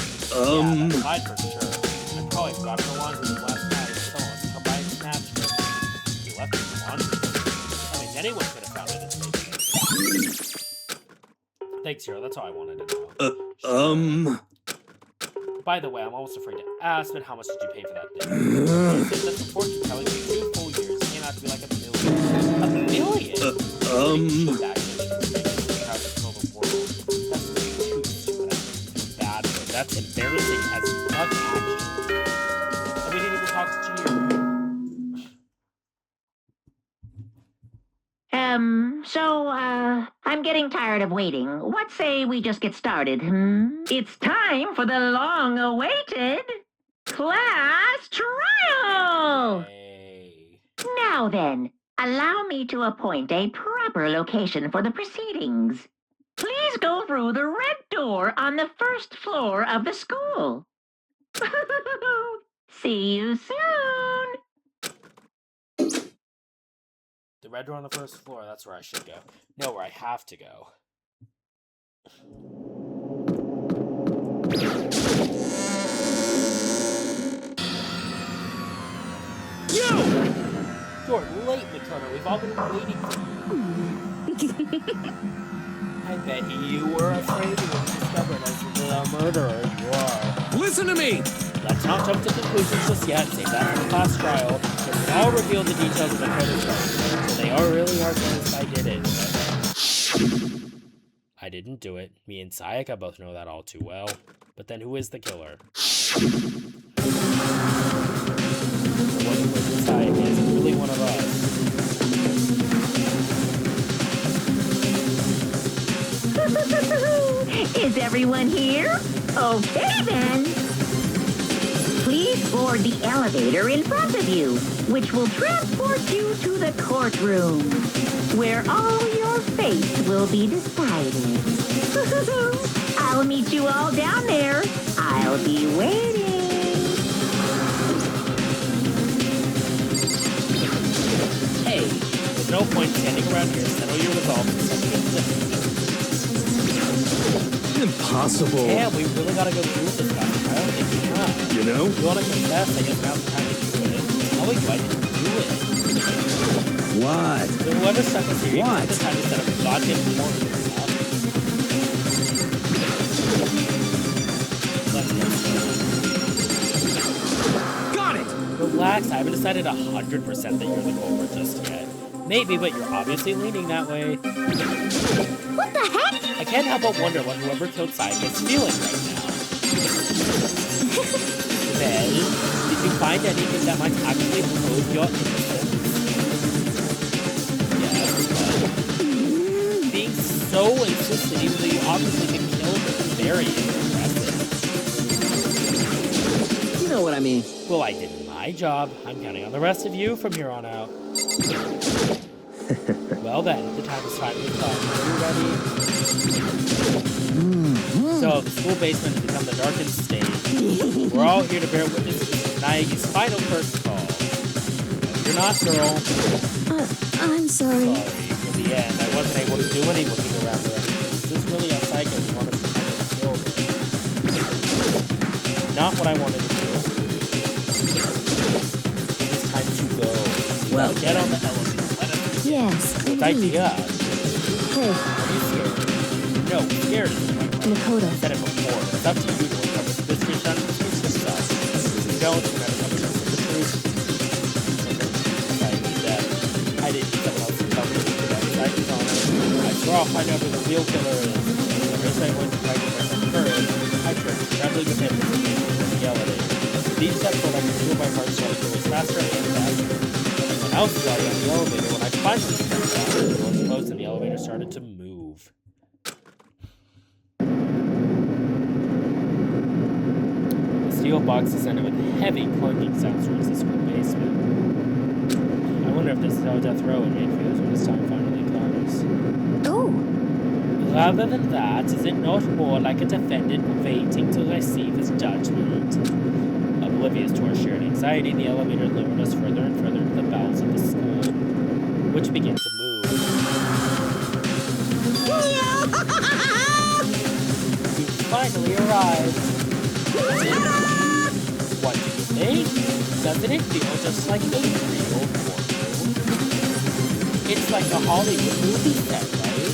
that's mine for sure. I probably forgot it belonged to the last night. Someone come by and snatched it. He left it in the laundry. I mean, anyone could have found it in the Thanks, Hero. That's all I wanted to know. By the way, I'm almost afraid to ask, but how much did you pay for that thing? That's a fortune telling me 2 full years. It came out to be like $1 million. $1 million? Cheap, actually. That's too stupid. That's bad. That's embarrassing as fuck, actually. And we didn't even talk to Chihiro. I'm getting tired of waiting. What say we just get started, It's time for the long-awaited class trial! Hey. Now then, allow me to appoint a proper location for the proceedings. Please go through the red door on the first floor of the school. See you soon! The red door on the first floor, that's where I should go. No, where I have to go. You're late, Makoto. We've all been waiting for you. I bet you were afraid you would be discovered as the murderer you are. Listen to me! Let's not jump to conclusions just yet. Save that for the class trial. So we can all reveal the details of Makoto's crime. So they are really are convinced I did it. But I didn't do it. Me and Sayaka both know that all too well. But then who is the killer? What was Sayaka? Is it really one of us? Is everyone here? Okay then. Please board the elevator in front of you, which will transport you to the courtroom, where all your fate will be decided. I'll meet you all down there. I'll be waiting. Hey, there's no point standing around here. Settle your resolve and something Impossible. Yeah, we really gotta go through with this guy. I don't think we can. You know? You wanna confess? I guess now's the time to do it. I'll wait, I didn't do it. What? So whoever stuck us here, What? this time to set up a goddamn corner and stuff. Let's get started. Got it! Relax, I haven't decided 100% that you're the culprit just yet. Maybe, but you're obviously leaning that way. What the heck? I can't help but wonder what whoever killed Psyche is feeling right now. Well, did you find anything that might actually prove your innocence? Yes, but being so insistent, even though you obviously can kill her, is very impressive. You know what I mean. Well, I did my job. I'm counting on the rest of you from here on out. Well then, the time is finally come. Are you ready? So, the school basement has become the darkened stage. We're all here to bear witness to Naegi's final curtain call. No, you're not, girl. I'm sorry. Sorry. In the end, I wasn't able to do any looking around her. Is this really a psycho who wanted to kind of kill her? Not what I wanted to do. It's time to go. Well, get on the elevator. Let us begin. Yes, Good indeed. idea. Hey, Are you scared? No, scared is the right word. Lakota. I said it before. It's up to you to uncover the mystery shot and speak yourself. If you don't, you're never coming up with the truth. Sorry, that. I didn't need someone else to tell me that Psyche's on it. I swear I'll find out who the real killer is. The reason I went to try to get some courage, I tried to travel with him to the elevator. These steps were like a tool by parts so it was faster and faster. Everyone else was already on the elevator when I finally stepped out. The doors closed and the elevator started to move. The steel box descended with heavy clunking sounds towards the school basement. I wonder if this is how death row inmate feels when his time finally comes. Oh, Rather than that, is it not more like a defendant waiting to receive his judgment? Oblivious to our shared anxiety, the elevator lowered us further and further into the bowels of the school, which began to move. We finally arrived. What do you think? Doesn't it feel just like a real courtroom? It's like a Hollywood movie set, right?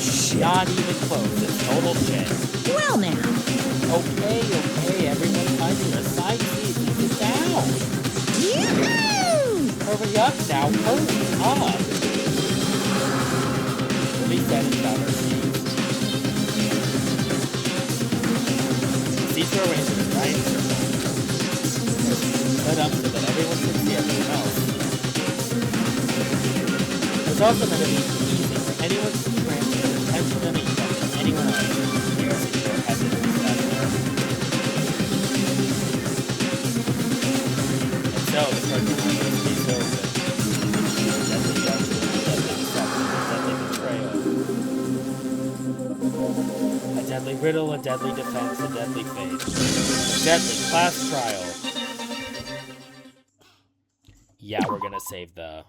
Shit. Not even close. It's total shit. Well now, Okay, everyone find your assigned seats and sit down. Hurry up now, hurry up. We said it's about our seats. Seats are arranged in a giant circle. Set up so that everyone can see everyone else. It's also meant to be easy for anyone to transfer their attention and each other to anyone else. Here's your heaven. So, the curtain has been squeezed open. Deadly judgment, deadly deception, a deadly betrayal. A deadly riddle, a deadly defense, a deadly fate. A deadly class trial. Yeah, we're gonna save the...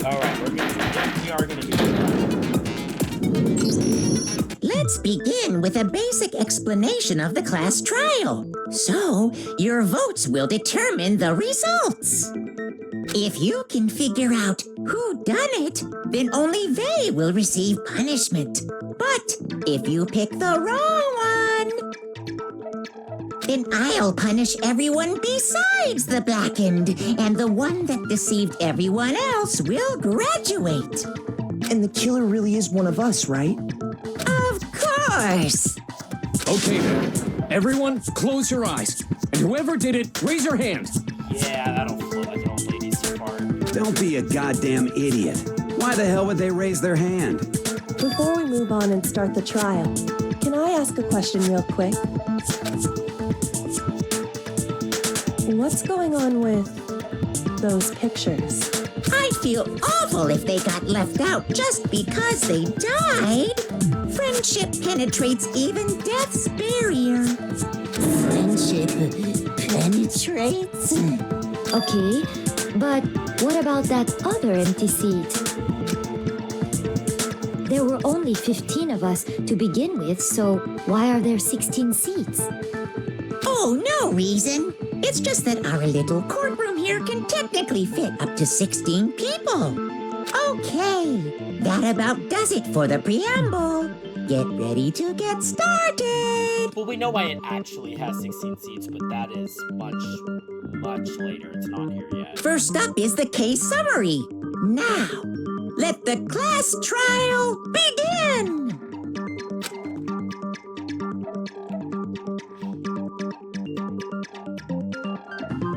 Alright, we are gonna do that. let's begin with a basic explanation of the class trial. So, your votes will determine the results. If you can figure out who done it, then only they will receive punishment. But if you pick the wrong one, Then I'll punish everyone besides the blackened, and the one that deceived everyone else will graduate. And the killer really is one of us, right? Of course. Okay then. Everyone, close your eyes. And whoever did it, raise your hand. Yeah, that'll flow like an old lady's fart. Don't be a goddamn idiot. Why the hell would they raise their hand? Before we move on and start the trial, can I ask a question real quick? What's going on with those pictures? I'd feel awful if they got left out just because they died. Friendship penetrates even death's barrier. Friendship penetrates? Okay, but what about that other empty seat? There were only 15 of us to begin with, so why are there 16 seats? Oh, no reason. It's just that our little courtroom here can technically fit up to 16 people. Okay, that about does it for the preamble. Get ready to get started. Well, we know why it actually has 16 seats, but that is much later. It's not here yet. First up is the case summary. Now, let the class trial begin.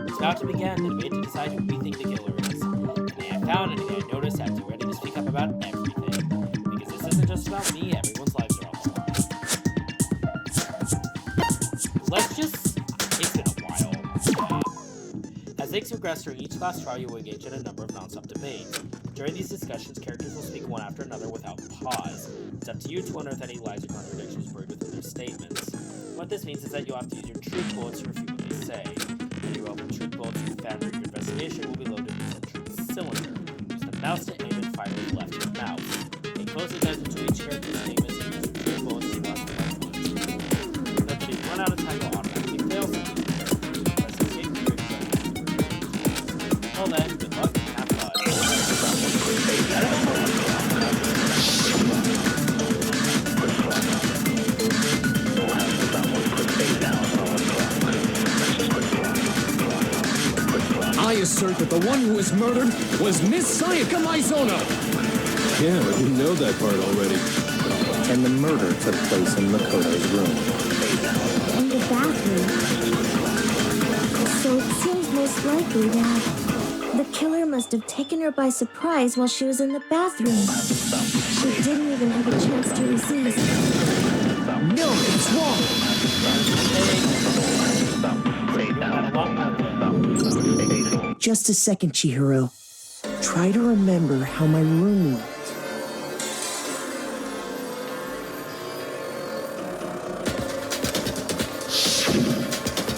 It's about to begin. The debate to decide who we think the killer is. Anything I found, anything I noticed, have to be ready to speak up about everything. Because this isn't just about me, everyone's lives are on the line. Let's just... It's been a while. As things progress during each class trial, you will engage in a number of non-stop debates. During these discussions, characters will speak one after another without pause. It's up to you to unearth any lies or contradictions buried within their statements. What this means is that you'll have to use your truth bullets to refute what they say. When you open truth bullets you found during your investigation will be loaded into the truth cylinder. Use the mouse to aim and fire with the left mouse. Pay close attention to each character's statements and use the truth bullets to last the right ones. Note that if you run out of time, you'll automatically fail something. Press escape to well then, good luck and have fun. I assert that the one who was murdered was Miss Sayaka Maizono. Yeah, we know that part already. And the murder took place in Makoto's room. In the bathroom. So it seems most likely that the killer must have taken her by surprise while she was in the bathroom. She didn't even have a chance to resist. No, it's wrong. Just a second, Chihiro. Try to remember how my room looked.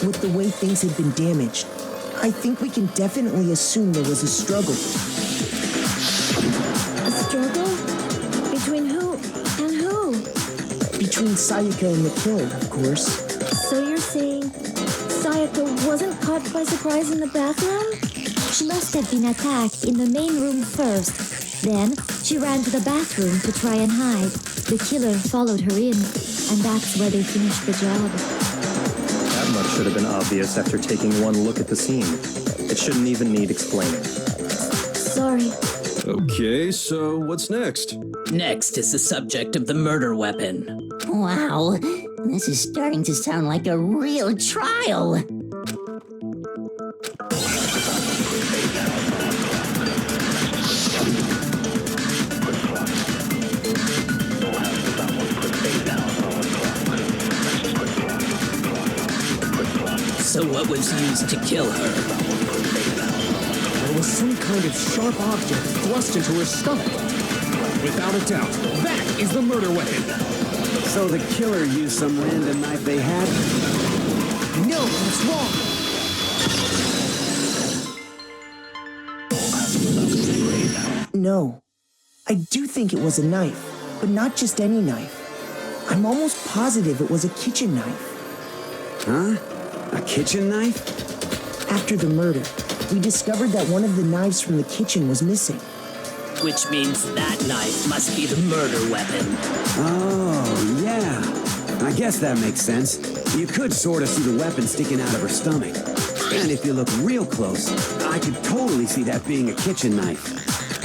With the way things had been damaged, I think we can definitely assume there was a struggle. A struggle? Between who and who? Between Sayaka and the killer, of course. So you're saying Sayaka wasn't caught by surprise in the bathroom? She must have been attacked in the main room first. Then she ran to the bathroom to try and hide. The killer followed her in, and that's where they finished the job. That much should have been obvious after taking one look at the scene. It shouldn't even need explaining. Sorry. Okay, so what's next? Next is the subject of the murder weapon. Wow, this is starting to sound like a real trial. So what was used to kill her? There was some kind of sharp object thrust into her stomach. Without a doubt, that is the murder weapon. So the killer used some random knife they had? No, that's wrong. No, I do think it was a knife, but not just any knife. I'm almost positive it was a kitchen knife. Huh? A kitchen knife? After the murder, we discovered that one of the knives from the kitchen was missing. Which means that knife must be the murder weapon. Oh, yeah. I guess that makes sense. You could sort of see the weapon sticking out of her stomach. And if you look real close, I could totally see that being a kitchen knife.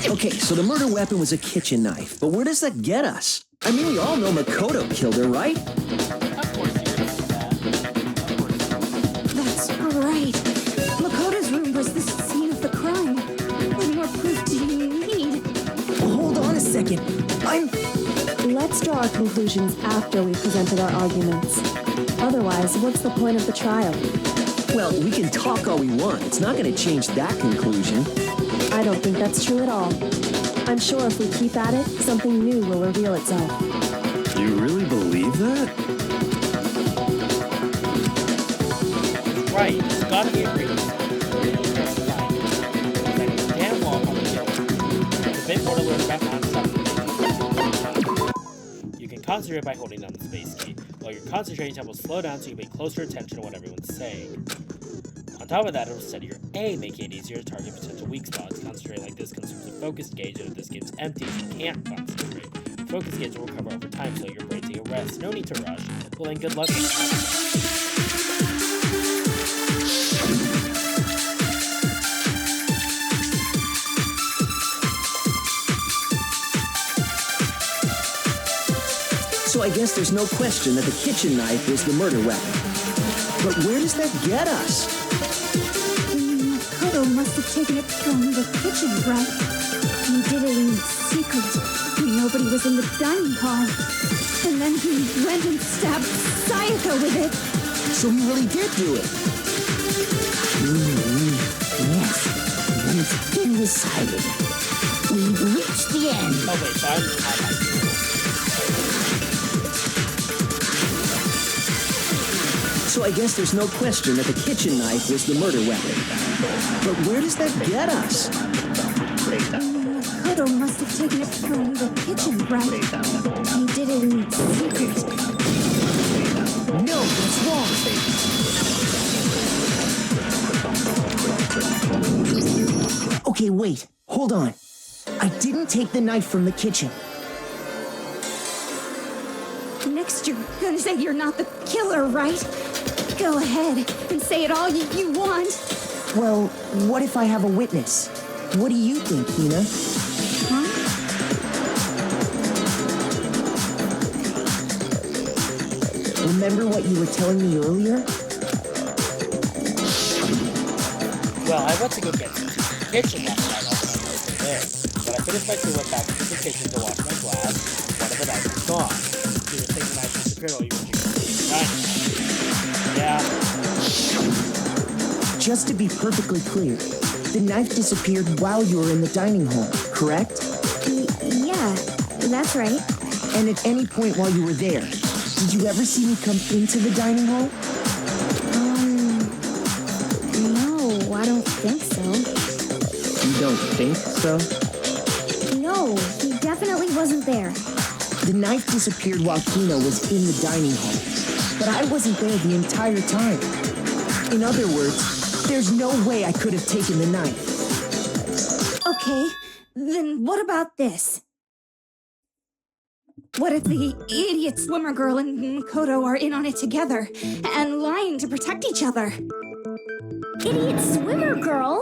Okay, so the murder weapon was a kitchen knife, but where does that get us? I mean, we all know Makoto killed her, right? Of course you're gonna say that. Of course. That's right. Makoto's room was the scene of the crime. What more proof do you need? Hold on a second. Let's draw our conclusions after we've presented our arguments. Otherwise, what's the point of the trial? Well, we can talk all we want. It's not going to change that conclusion. I don't think that's true at all. I'm sure if we keep at it, something new will reveal itself. You really believe that? Right, it's gotta be agreed. Damn long on the killer. It's a bit more to learn about non-stop. You can concentrate by holding down the space key. While your concentration time will slow down so you pay closer attention to what everyone's saying. On top of that, it'll steady your aim, making it easier to target potential weak spots. Concentrating like this consumes a focus gauge, and if this game's empty, you can't concentrate. The focus gauge will recover over time, so your brain take a rest. No need to rush. Well, then good luck with that. So I guess there's no question that the kitchen knife was the murder weapon. But where does that get us? Makoto must have taken it from the kitchen, right? He did it in secret when nobody was in the dining hall. And then he went and stabbed Sayaka with it. So he really did do it. Yes, it's been decided. We've reached the end. Oh wait, so I'm So I guess there's no question that the kitchen knife was the murder weapon. But where does that get us? Makoto must have taken it from the kitchen, right? He did it in secret. No, that's wrong. Okay, wait. Hold on. I didn't take the knife from the kitchen. Next, you're gonna say you're not the killer, right? Go ahead and say it all you want. Well, what if I have a witness? What do you think, Hina? Huh? Remember what you were telling me earlier? Well, I went to go get some kitchen last night all the way there. But I finished my food, went back to the kitchen to wash my glass. One of the knives was gone. You were thinking the knife disappeared while you were drinking. Yeah. Just to be perfectly clear, the knife disappeared while you were in the dining hall, correct? Yeah, that's right. And at any point while you were there, did you ever see me come into the dining hall? No, I don't think so. You don't think so? No, he definitely wasn't there. The knife disappeared while Kino was in the dining hall, but I wasn't there the entire time. In other words, there's no way I could have taken the knife. Okay, then what about this? What if the idiot swimmer girl and Makoto are in on it together and lying to protect each other? Idiot swimmer girl?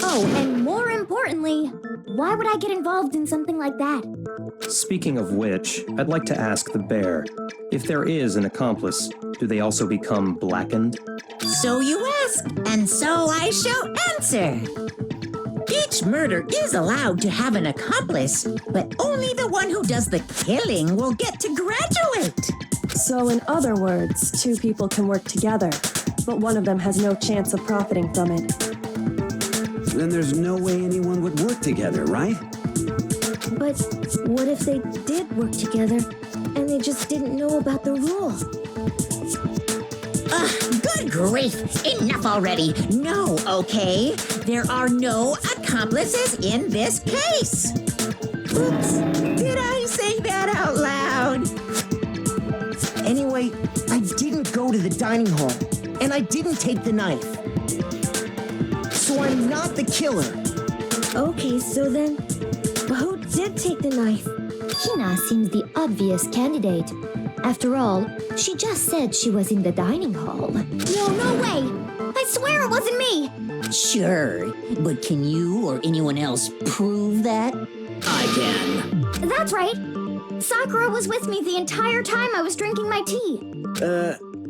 Oh, and more importantly, why would I get involved in something like that? Speaking of which, I'd like to ask the bear, if there is an accomplice, do they also become blackened? So you ask, and so I shall answer. Each murder is allowed to have an accomplice, but only the one who does the killing will get to graduate. So in other words, two people can work together, but one of them has no chance of profiting from it. Then there's no way anyone would work together, right? But what if they did work together and they just didn't know about the rule? Good grief! Enough already! No, okay? There are no accomplices in this case! Oops! Did I say that out loud? Anyway, I didn't go to the dining hall, and I didn't take the knife. So I'm not the killer. Okay, so then, who did take the knife? Hina seems the obvious candidate. After all, she just said she was in the dining hall. No way! I swear it wasn't me! Sure, but can you or anyone else prove that? I can. That's right. Sakura was with me the entire time I was drinking my tea.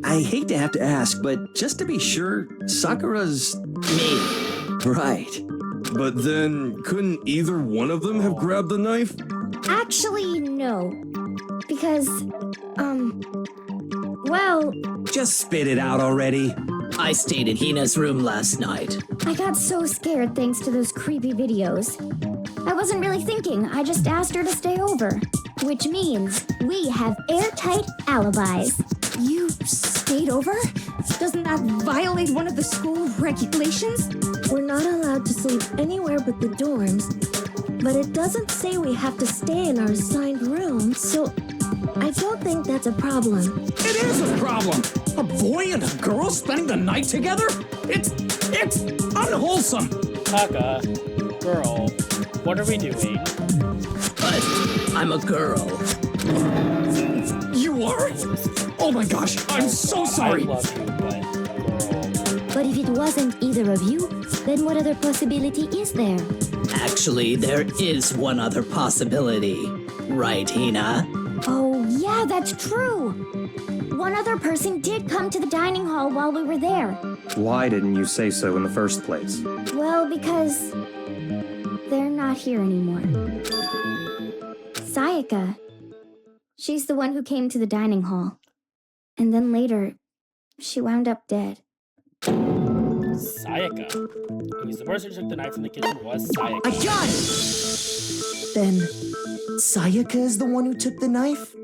I hate to have to ask, but just to be sure, Sakura's... Me. Right. But then, couldn't either one of them have grabbed the knife? Actually, no. Because, well... Just spit it out already. I stayed in Hina's room last night. I got so scared thanks to those creepy videos. I wasn't really thinking, I just asked her to stay over. Which means we have airtight alibis. You stayed over? Doesn't that violate one of the school regulations? We're not allowed to sleep anywhere but the dorms, but it doesn't say we have to stay in our assigned rooms, so I don't think that's a problem. It is a problem! A boy and a girl spending the night together? It's unwholesome! Taka, girl, what are we doing? But I'm a girl. You are? Oh my gosh, I'm so sorry! I love you, but girl. But if it wasn't either of you, then what other possibility is there? Actually, there is one other possibility. Right, Hina? Oh, yeah, that's true. One other person did come to the dining hall while we were there. Why didn't you say so in the first place? Well, because they're not here anymore. Sayaka. She's the one who came to the dining hall. And then later, she wound up dead. Sayaka. Because the person who took the knife from the kitchen was Sayaka. I got it! Then, Sayaka is the one who took the knife?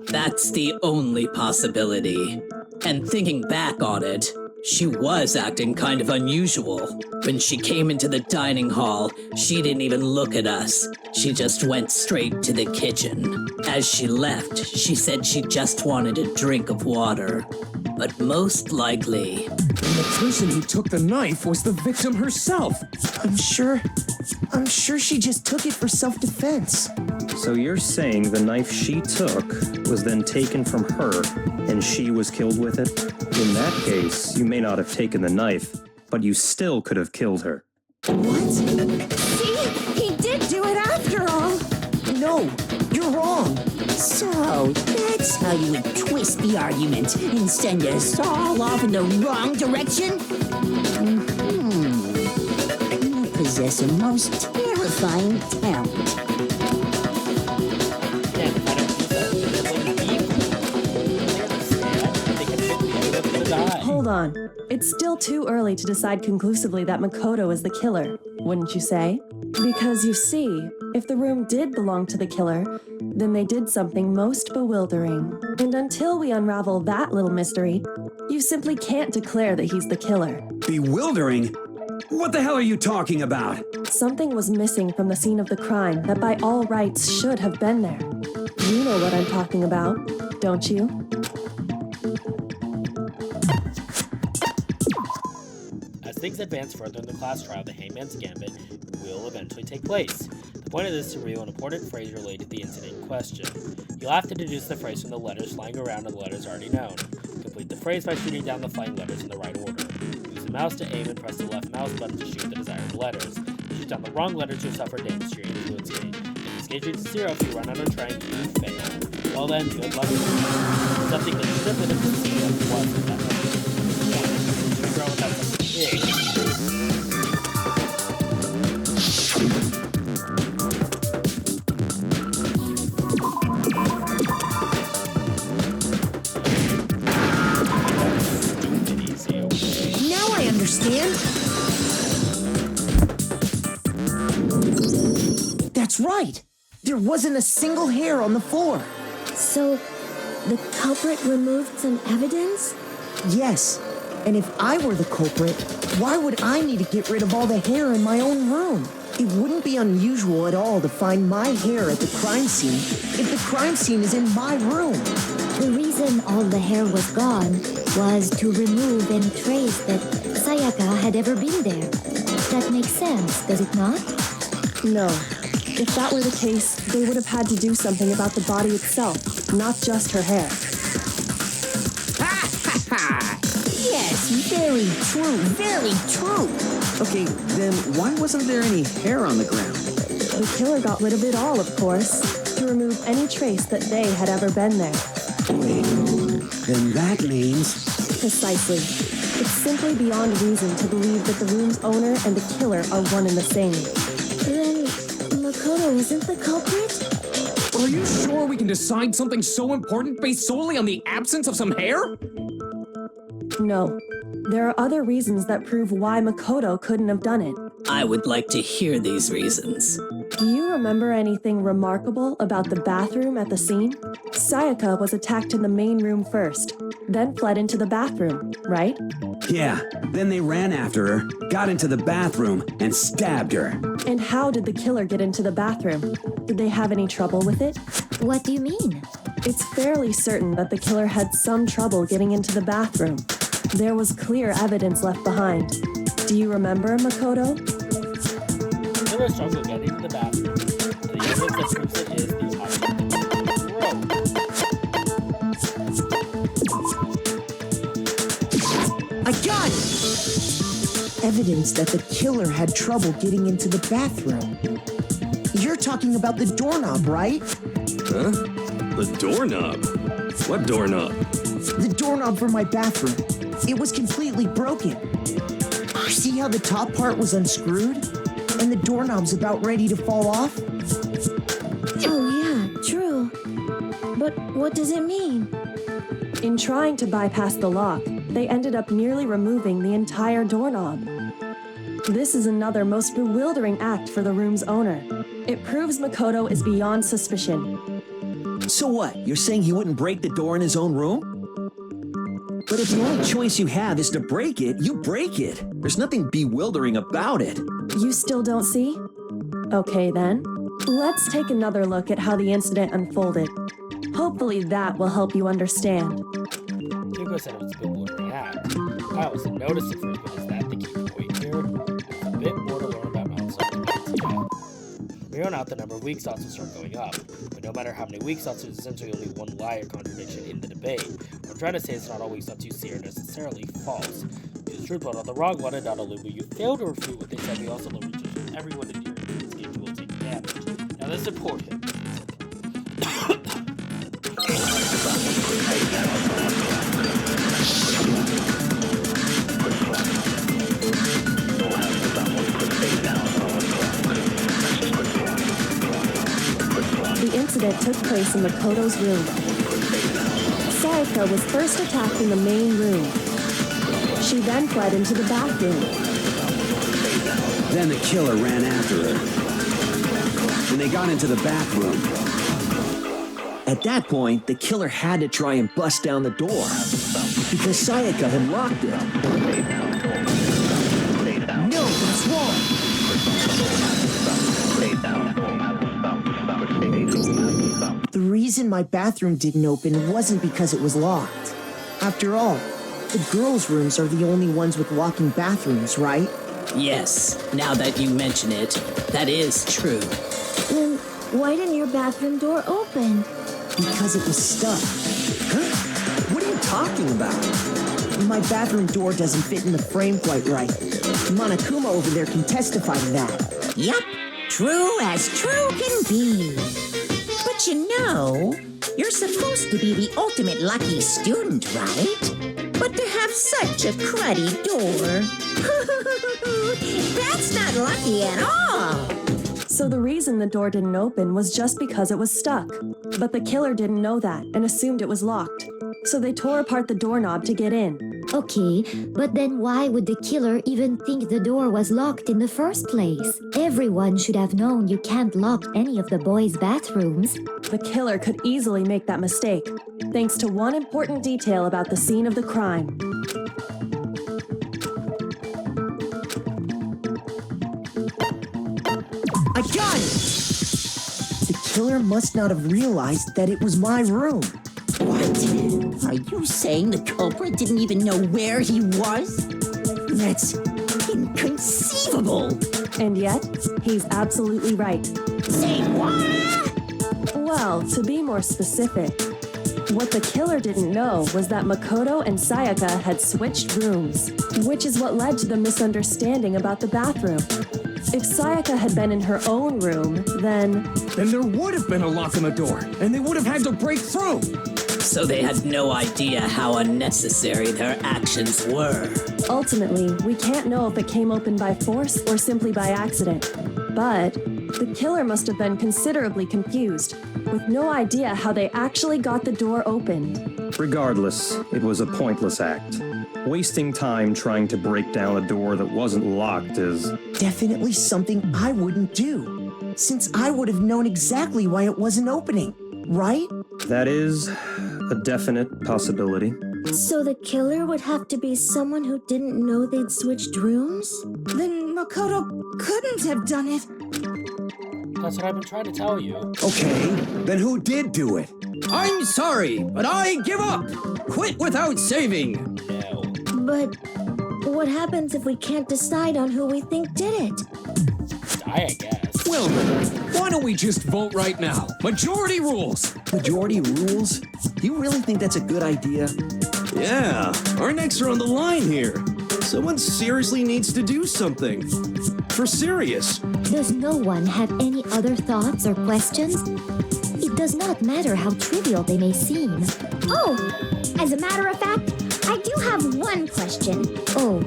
That's the only possibility. And thinking back on it, she was acting kind of unusual. When she came into the dining hall, she didn't even look at us. She just went straight to the kitchen. As she left, she said she just wanted a drink of water. But most likely... And the person who took the knife was the victim herself. I'm sure she just took it for self-defense. So you're saying the knife she took was then taken from her, and she was killed with it? In that case, you may not have taken the knife, but you still could have killed her. What? See? He did do it after all! No, you're wrong. So, that's how you would twist the argument and send us all off in the wrong direction? You possess a most terrifying talent. Hold on. It's still too early to decide conclusively that Makoto is the killer, wouldn't you say? Because you see, if the room did belong to the killer, then they did something most bewildering. And until we unravel that little mystery, you simply can't declare that he's the killer. Bewildering? What the hell are you talking about? Something was missing from the scene of the crime that by all rights should have been there. You know what I'm talking about, don't you? As things advance further in the class trial, the Hangman's Gambit will eventually take place. The point of this is to reveal an important phrase related to the incident in question. You'll have to deduce the phrase from the letters flying around and the letters already known. Complete the phrase by shooting down the flying letters in the right order. Use the mouse to aim and press the left mouse button to shoot the desired letters. If you shoot down the wrong letters, you'll suffer damage to your influence gauge. If this gauge reaches 0, if you run out of trying, you fail. Well then, good luck. Something that should have been a mistake was that should grow without something big. Now I understand. That's right. There wasn't a single hair on the floor. So, the culprit removed some evidence? Yes. And if I were the culprit, why would I need to get rid of all the hair in my own room? It wouldn't be unusual at all to find my hair at the crime scene if the crime scene is in my room. The reason all the hair was gone was to remove any trace that Sayaka had ever been there. That makes sense, does it not? No. If that were the case, they would have had to do something about the body itself, not just her hair. Ha ha ha! Yes, very true, very true. Okay, then why wasn't there any hair on the ground? The killer got rid of it all, of course, to remove any trace that they had ever been there. Wait, then that means... Precisely. It's simply beyond reason to believe that the room's owner and the killer are one and the same. Then Makoto isn't the culprit? Are you sure we can decide something so important based solely on the absence of some hair? No. There are other reasons that prove why Makoto couldn't have done it. I would like to hear these reasons. Do you remember anything remarkable about the bathroom at the scene? Sayaka was attacked in the main room first, then fled into the bathroom, right? Yeah, then they ran after her, got into the bathroom, and stabbed her. And how did the killer get into the bathroom? Did they have any trouble with it? What do you mean? It's fairly certain that the killer had some trouble getting into the bathroom. There was clear evidence left behind. Do you remember, Makoto? Killer struggled getting into the bathroom. The evidence that proves it is the object. I got it! Evidence that the killer had trouble getting into the bathroom. You're talking about the doorknob, right? Huh? The doorknob? What doorknob? The doorknob for my bathroom. It was completely broken. See how the top part was unscrewed? And the doorknob's about ready to fall off? Oh yeah, true. But what does it mean? In trying to bypass the lock, they ended up nearly removing the entire doorknob. This is another most bewildering act for the room's owner. It proves Makoto is beyond suspicion. So what? You're saying he wouldn't break the door in his own room? But if the only choice you have is to break it, you break it. There's nothing bewildering about it. You still don't see? Okay then. Let's take another look at how the incident unfolded. Hopefully that will help you understand. Hugo said it was a bewildering act. I wasn't noticing first, but is that the key point here? There's a bit more to learn about mouse documents yet. From here on out, the number of weak thoughts will start going up. But no matter how many weak thoughts, there's essentially only one lie or contradiction in the debate. What I'm trying to say is not all weak thoughts you see are necessarily false. Use the truth, but on the wrong one and not only will you fail to refute what they said, we also learn just everyone in here. This game will take damage. Now that's important. The incident took place in Makoto's room. Sayaka was first attacked in the main room. She then fled into the bathroom. Then the killer ran after her. And they got into the bathroom. At that point, the killer had to try and bust down the door, because Sayaka had locked it. No, that's wrong! The reason my bathroom didn't open wasn't because it was locked. After all, the girls' rooms are the only ones with locking bathrooms, right? Yes, now that you mention it, that is true. Then why didn't your bathroom door open? Because it was stuck. Huh? What are you talking about? My bathroom door doesn't fit in the frame quite right. Monokuma over there can testify to that. Yup, true as true can be. But you know, you're supposed to be the ultimate lucky student, right? But to have such a cruddy door, that's not lucky at all. So the reason the door didn't open was just because it was stuck. But the killer didn't know that and assumed it was locked. So they tore apart the doorknob to get in. Okay, but then why would the killer even think the door was locked in the first place? Everyone should have known you can't lock any of the boys' bathrooms. The killer could easily make that mistake, thanks to one important detail about the scene of the crime. I got it! The killer must not have realized that it was my room. What? Are you saying the culprit didn't even know where he was? That's Inconceivable! And yet, he's absolutely right. Say what? Well, to be more specific, what the killer didn't know was that Makoto and Sayaka had switched rooms, which is what led to the misunderstanding about the bathroom. If Sayaka had been in her own room, then there would have been a lock on the door, and they would have had to break through. So they had no idea how unnecessary their actions were. Ultimately, we can't know if it came open by force or simply by accident. But the killer must have been considerably confused, with no idea how they actually got the door opened. Regardless, it was a pointless act. Wasting time trying to break down a door that wasn't locked is Definitely something I wouldn't do, since I would have known exactly why it wasn't opening, right? That is a definite possibility. So the killer would have to be someone who didn't know they'd switched rooms? Then Makoto couldn't have done it. That's what I've been trying to tell you. Okay, then who did do it? I'm sorry, but I give up. Quit without saving. No. But what happens if we can't decide on who we think did it? I guess. Well, why don't we just vote right now? Majority rules. Majority rules? Do you really think that's a good idea? Yeah, our necks are on the line here. Someone seriously needs to do something. For serious. Does no one have any other thoughts or questions? It does not matter how trivial they may seem. Oh, as a matter of fact, I do have one question. Oh,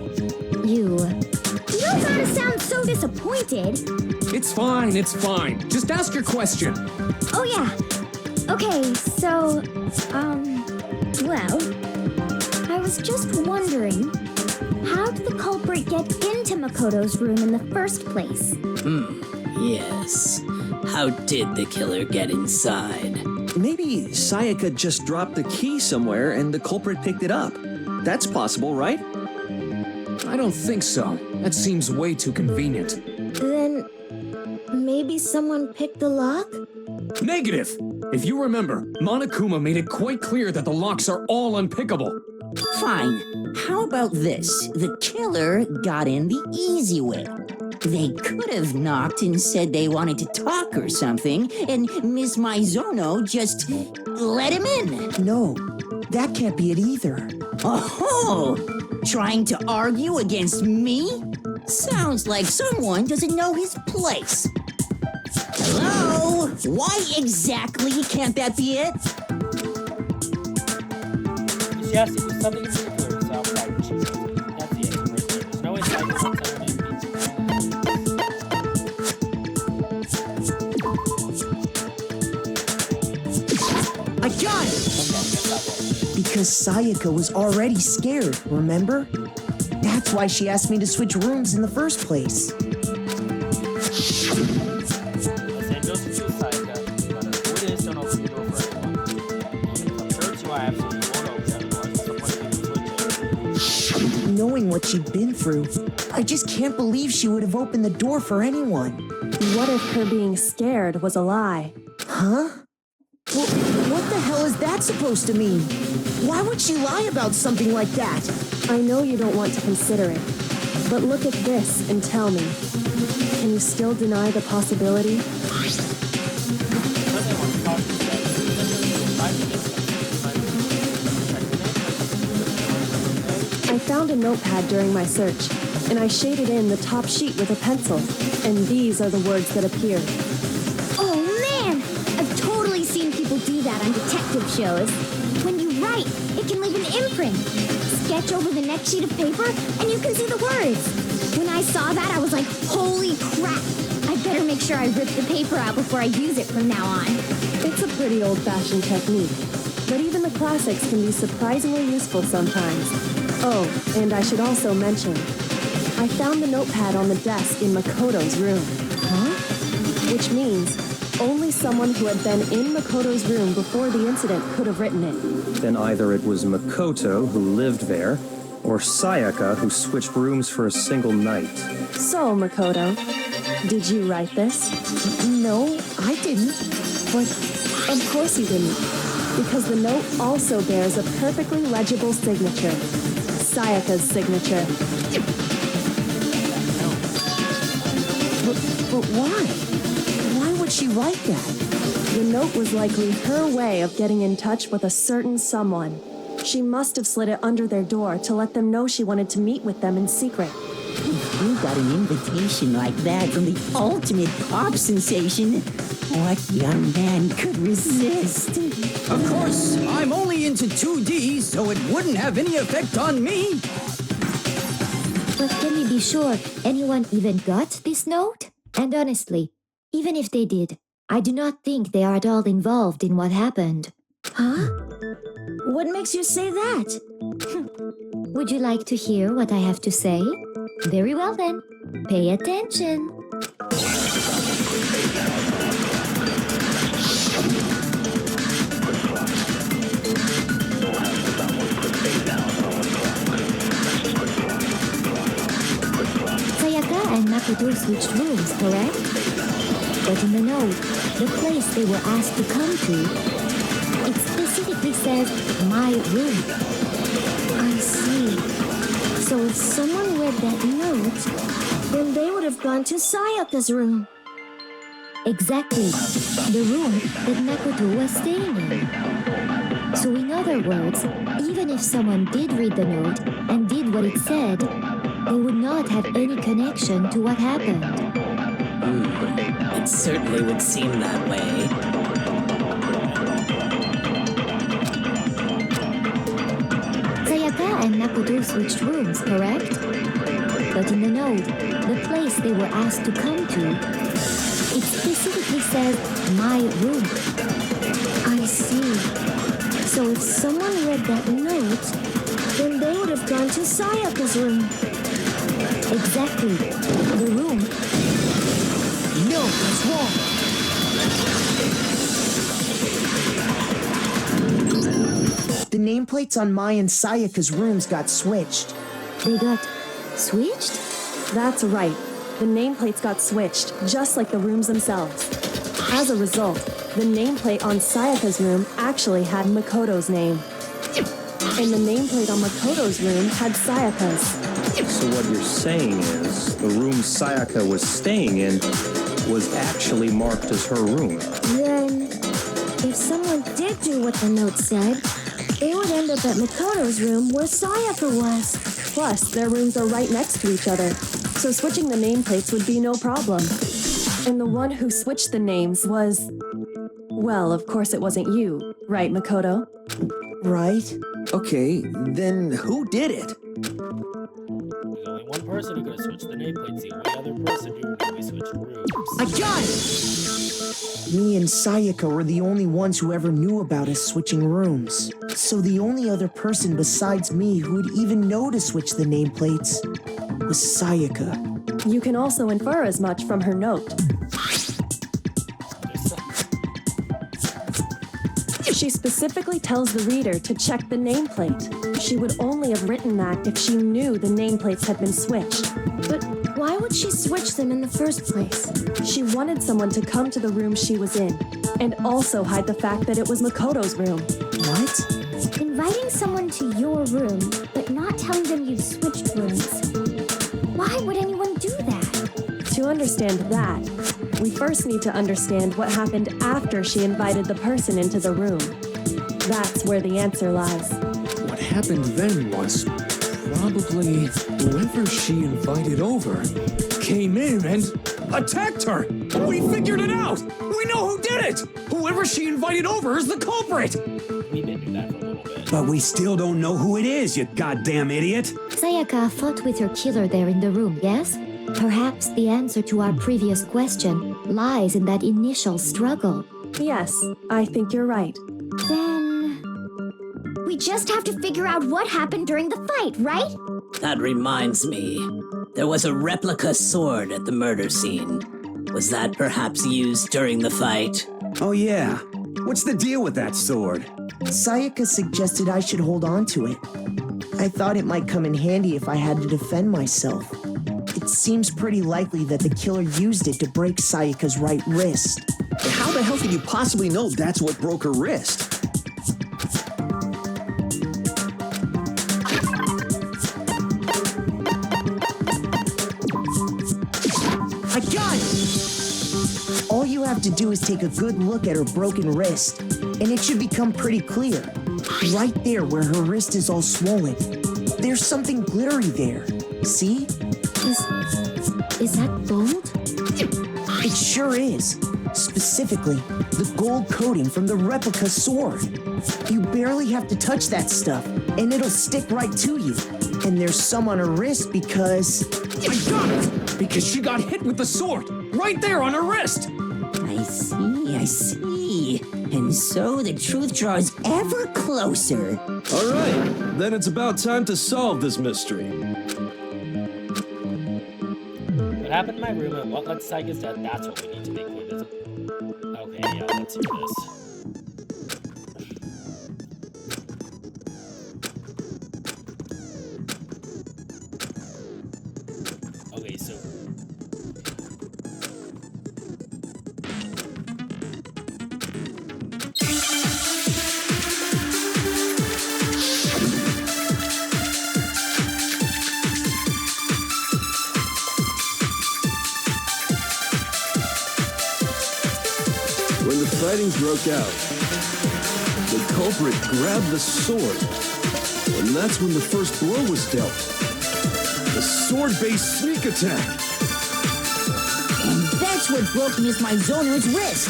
you don't gotta sound so disappointed. It's fine, it's fine. Just ask your question. Oh yeah. Okay, so, well, I was just wondering, how did the culprit get into Makoto's room in the first place? Yes. How did the killer get inside? Maybe Sayaka just dropped the key somewhere and the culprit picked it up. That's possible, right? I don't think so. That seems way too convenient. Then maybe someone picked the lock? Negative! If you remember, Monokuma made it quite clear that the locks are all unpickable. Fine. How about this? The killer got in the easy way. They could have knocked and said they wanted to talk or something, and Miss Maizono just let him in. No, that can't be it either. Oh, trying to argue against me? Sounds like someone doesn't know his place. Hello? Why exactly can't that be it? Yes, it was something in particular is outside when she says it. That's the answer right there. There's no insight into what's happening. I got it! Because Sayaka was already scared, remember? That's why she asked me to switch rooms in the first place. Listen, Joseph to Sayaka, no matter who it is, don't open your door for anyone. I'm sure it's you I absolutely won't open it, otherwise what's the point of being switching? Knowing what she'd been through, I just can't believe she would have opened the door for anyone. What if her being scared was a lie? Huh? Well, what the hell is that supposed to mean? Why would she lie about something like that? I know you don't want to consider it, but look at this and tell me. Can you still deny the possibility? I found a notepad during my search, and I shaded in the top sheet with a pencil, and these are the words that appeared. Oh man! I've totally seen people do that on detective shows. When you write, it can leave an imprint. Sketch over the next sheet of paper, and you can see the words. When I saw that, I was like, holy crap! I better make sure I rip the paper out before I use it from now on. It's a pretty old-fashioned technique, but even the classics can be surprisingly useful sometimes. Oh, and I should also mention, I found the notepad on the desk in Makoto's room. Huh? Which means only someone who had been in Makoto's room before the incident could have written it. Then either it was Makoto who lived there, or Sayaka who switched rooms for a single night. So, Makoto, did you write this? No, I didn't. But of course you didn't, because the note also bears a perfectly legible signature. Sayaka's signature. But why? Why would she write that? The note was likely her way of getting in touch with a certain someone. She must have slid it under their door to let them know she wanted to meet with them in secret. If you got an invitation like that from the ultimate pop sensation, what young man could resist? Of course, I'm only into 2D, so it wouldn't have any effect on me. But can we be sure anyone even got this note? And honestly, even if they did, I do not think they are at all involved in what happened. Huh? What makes you say that? Would you like to hear what I have to say? Very well then. Pay attention. Sayaka and Makoto switched rooms, correct? But in the note, the place they were asked to come to, it specifically says, my room. I see. So if someone read that note, then they would have gone to Sayaka's room. Exactly. The room that Makoto was staying in. So in other words, even if someone did read the note and did what it said, they would not have any connection to what happened. It certainly would seem that way. Sayaka and Makoto switched rooms, correct? But in the note, the place they were asked to come to, it specifically says, my room. I see. So if someone read that note, then they would have gone to Sayaka's room. Exactly. The room. No, that's wrong. The nameplates on Mai and Sayaka's rooms got switched. They got switched? That's right. The nameplates got switched, just like the rooms themselves. As a result, the nameplate on Sayaka's room actually had Makoto's name. And the nameplate on Makoto's room had Sayaka's. So what you're saying is, the room Sayaka was staying in was actually marked as her room. Then, if someone did do what the note said, they would end up at Makoto's room where Sayaka was. Plus, their rooms are right next to each other, so switching the nameplates would be no problem. And the one who switched the names was... Well, of course it wasn't you, right, Makoto? Right? Okay, then who did it? There's only one person who could have switched the nameplates. The only other person who knew we switched rooms. I got it! Me and Sayaka were the only ones who ever knew about us switching rooms. So the only other person besides me who would even know to switch the nameplates was Sayaka. You can also infer as much from her note. She specifically tells the reader to check the nameplate. She would only have written that if she knew the nameplates had been switched. But why would she switch them in the first place? She wanted someone to come to the room she was in, and also hide the fact that it was Makoto's room. What? Inviting someone to your room, but not telling them you've switched rooms. Why would anyone do that? To understand that, we first need to understand what happened after she invited the person into the room. That's where the answer lies. What happened then was probably whoever she invited over came in and attacked her. We figured it out. We know who did it. Whoever she invited over is the culprit. We may do that for a little bit. But we still don't know who it is, you goddamn idiot. Sayaka fought with her killer there in the room, yes? Perhaps the answer to our previous question lies in that initial struggle. Yes, I think you're right. Then... we just have to figure out what happened during the fight, right? That reminds me. There was a replica sword at the murder scene. Was that perhaps used during the fight? Oh yeah. What's the deal with that sword? Sayaka suggested I should hold on to it. I thought it might come in handy if I had to defend myself. It seems pretty likely that the killer used it to break Sayaka's right wrist. How the hell could you possibly know that's what broke her wrist? I got it! All you have to do is take a good look at her broken wrist, and it should become pretty clear. Right there where her wrist is all swollen. There's something glittery there. See? Is that gold? It sure is. Specifically, the gold coating from the replica sword. You barely have to touch that stuff, and it'll stick right to you. And there's some on her wrist because... I got it! Because she got hit with the sword! Right there on her wrist! I see. And so the truth draws ever closer. All right, then it's about time to solve this mystery. What happened in my room and what led to Saika's death? That's what we need to make clear. Okay, yeah, let's do this. Okay, so... When the fighting broke out, the culprit grabbed the sword, and that's when the first blow was dealt. The sword-based sneak attack. And that's what broke Miss Mizono's wrist.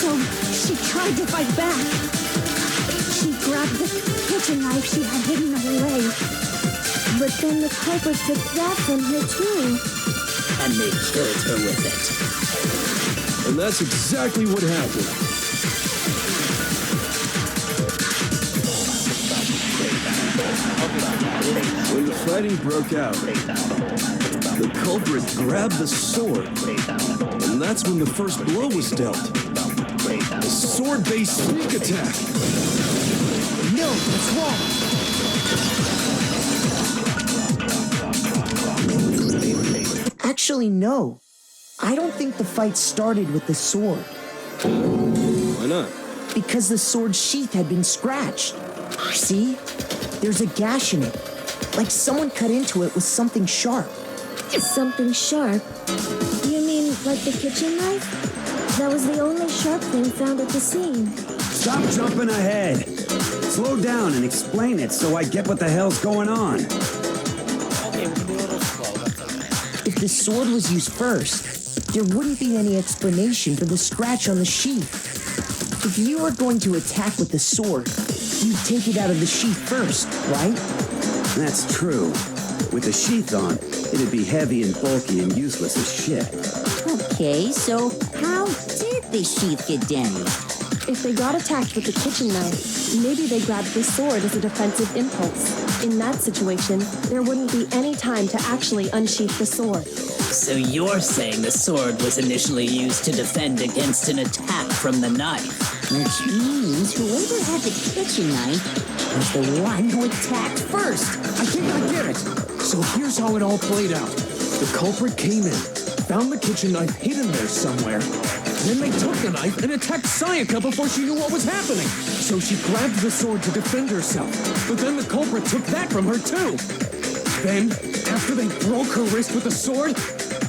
So she tried to fight back. She grabbed the kitchen knife she had hidden away. But then the culprit took that from her too. And they killed her with it. And that's exactly what happened. When the fighting broke out, the culprit grabbed the sword, and that's when the first blow was dealt. A sword-based sneak attack. No, that's wrong. Actually, no. I don't think the fight started with the sword. Why not? Because the sword's sheath had been scratched. See? There's a gash in it. Like someone cut into it with something sharp. Something sharp? You mean like the kitchen knife? That was the only sharp thing found at the scene. Stop jumping ahead. Slow down and explain it so I get what the hell's going on. Okay, we can be a little slow. That's okay. If the sword was used first, there wouldn't be any explanation for the scratch on the sheath. If you were going to attack with the sword, you'd take it out of the sheath first, right? That's true. With the sheath on, it'd be heavy and bulky and useless as shit. Okay, so how did the sheath get damaged? If they got attacked with the kitchen knife, maybe they grabbed the sword as a defensive impulse. In that situation, there wouldn't be any time to actually unsheath the sword. So you're saying the sword was initially used to defend against an attack from the knife? Which means whoever had the kitchen knife was the one who attacked first. I think I get it. So here's how it all played out. The culprit came in, found the kitchen knife hidden there somewhere. Then they took the knife and attacked Sayaka before she knew what was happening. So she grabbed the sword to defend herself. But then the culprit took that from her too. Then, after they broke her wrist with the sword,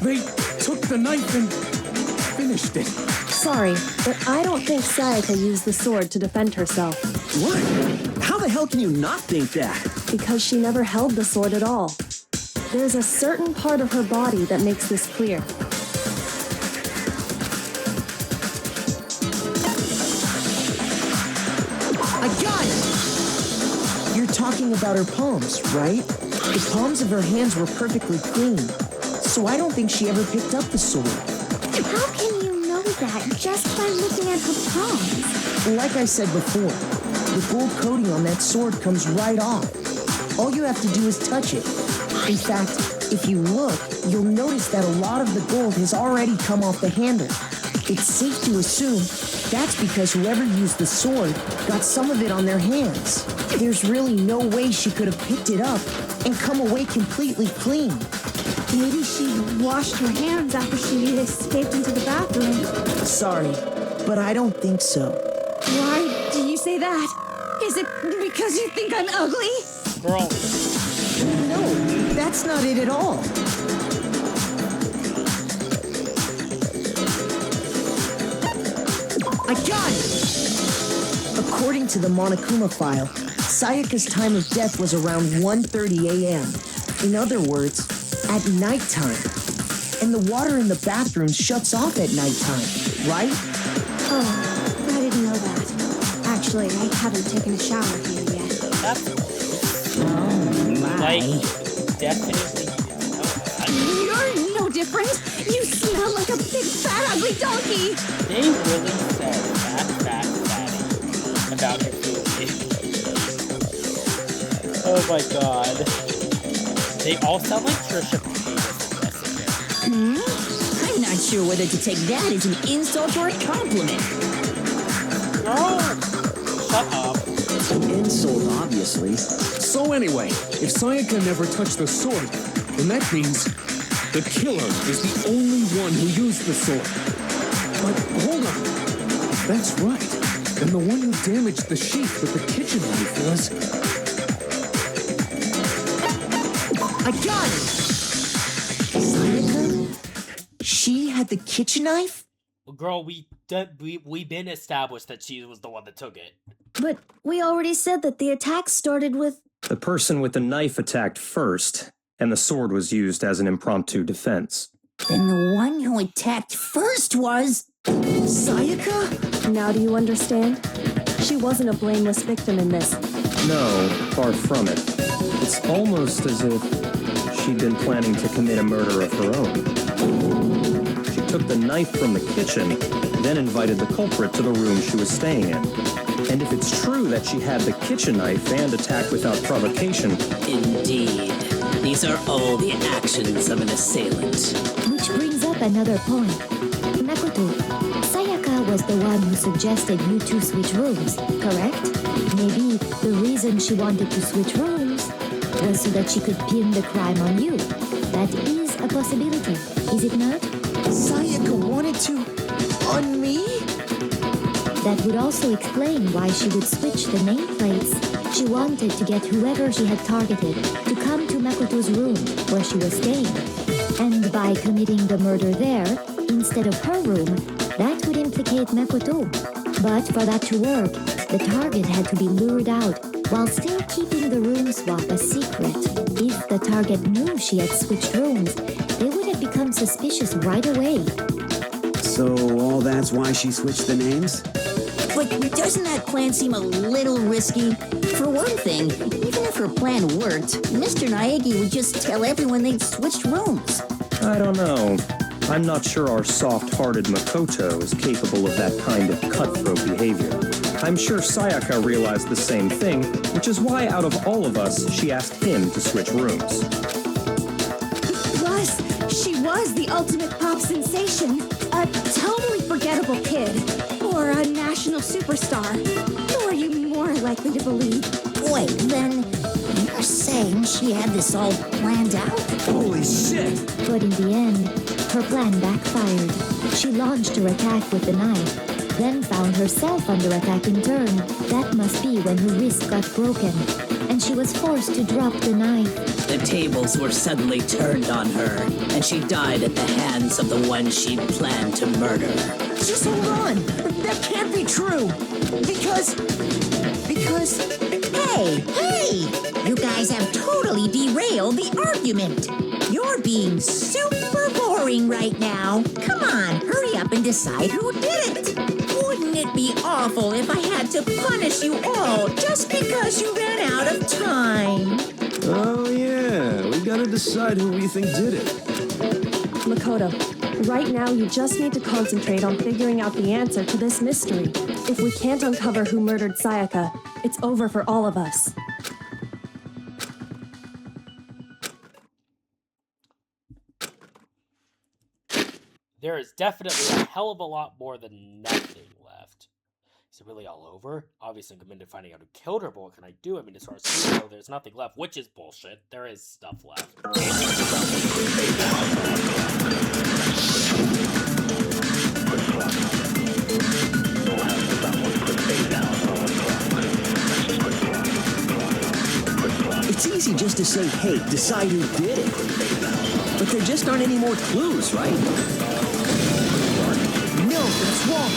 they took the knife and finished it. Sorry, but I don't think Sayaka used the sword to defend herself. What? How the hell can you not think that? Because she never held the sword at all. There's a certain part of her body that makes this clear. I got it! You're talking about her palms, right? The palms of her hands were perfectly clean, so I don't think she ever picked up the sword. How can you know that just by looking at her palms? Like I said before, the gold coating on that sword comes right off. All you have to do is touch it. In fact, if you look, you'll notice that a lot of the gold has already come off the handle. It's safe to assume that's because whoever used the sword got some of it on their hands. There's really no way she could have picked it up and come away completely clean. Maybe she washed her hands after she escaped into the bathroom. Sorry, but I don't think so. Why do you say that? Is it because you think I'm ugly? Girl. No, that's not it at all. According to the Monokuma file, Sayaka's time of death was around 1:30 a.m. In other words, at nighttime. And the water in the bathroom shuts off at nighttime, right? Oh, I didn't know that. Actually, I haven't taken a shower here yet. Like, definitely. You're no different. You smell like a big fat ugly donkey. They really said fat fatty about your food. Oh my god. They all sound like Trisha Paytas. I'm not sure whether to take that as an insult or a compliment. Oh, shut up. Insult, obviously. So anyway, if Sayaka never touched the sword, then that means the killer is the only one who used the sword. But hold on. If that's right, then the one who damaged the sheath with the kitchen knife was... I got it! Sayaka? She had the kitchen knife? Well, girl, we been established that she was the one that took it. But we already said that the attack started with... The person with the knife attacked first, and the sword was used as an impromptu defense. Then the one who attacked first was... Sayaka? Now do you understand? She wasn't a blameless victim in this. No, far from it. It's almost as if she'd been planning to commit a murder of her own. She took the knife from the kitchen, then invited the culprit to the room she was staying in. And if it's true that she had the kitchen knife and attacked without provocation... Indeed. These are all the actions of an assailant. Which brings up another point. Makoto, Sayaka was the one who suggested you two switch rooms, correct? Maybe the reason she wanted to switch rooms was so that she could pin the crime on you. That is a possibility, is it not? Sayaka wanted to... on me? That would also explain why she would switch the nameplates. She wanted to get whoever she had targeted to come to Makoto's room where she was staying. And by committing the murder there, instead of her room, that would implicate Makoto. But for that to work, the target had to be lured out while still keeping the room swap a secret. If the target knew she had switched rooms, they would have become suspicious right away. So all that's why she switched the names? But doesn't that plan seem a little risky? For one thing, even if her plan worked, Mr. Naegi would just tell everyone they'd switched rooms. I don't know. I'm not sure our soft-hearted Makoto is capable of that kind of cutthroat behavior. I'm sure Sayaka realized the same thing, which is why out of all of us, she asked him to switch rooms. Plus, she was the ultimate pop sensation. A totally forgettable kid. Or a national superstar. Who are you more likely to believe? Wait, then you're saying she had this all planned out? Holy shit! But in the end, her plan backfired. She launched her attack with the knife, then found herself under attack in turn. That must be when her wrist got broken, and she was forced to drop the knife. The tables were suddenly turned on her, and she died at the hands of the one she'd planned to murder. Just hold on! That can't be true! Because... Hey! You guys have totally derailed the argument. You're being super boring right now. Come on, hurry up and decide who did it. Wouldn't it be awful if I had to punish you all just because you ran out of time? Oh yeah, we gotta decide who we think did it. Makoto, right now you just need to concentrate on figuring out the answer to this mystery. If we can't uncover who murdered Sayaka, it's over for all of us. There is definitely a hell of a lot more than nothing left. Is it really all over? Obviously, I'm committed to finding out who killed her, but what can I do? I mean, as far as Suzo, there's nothing left, which is bullshit. There is stuff left. It's easy just to say, hey, decide who did it. But there just aren't any more clues, right? No, that's wrong.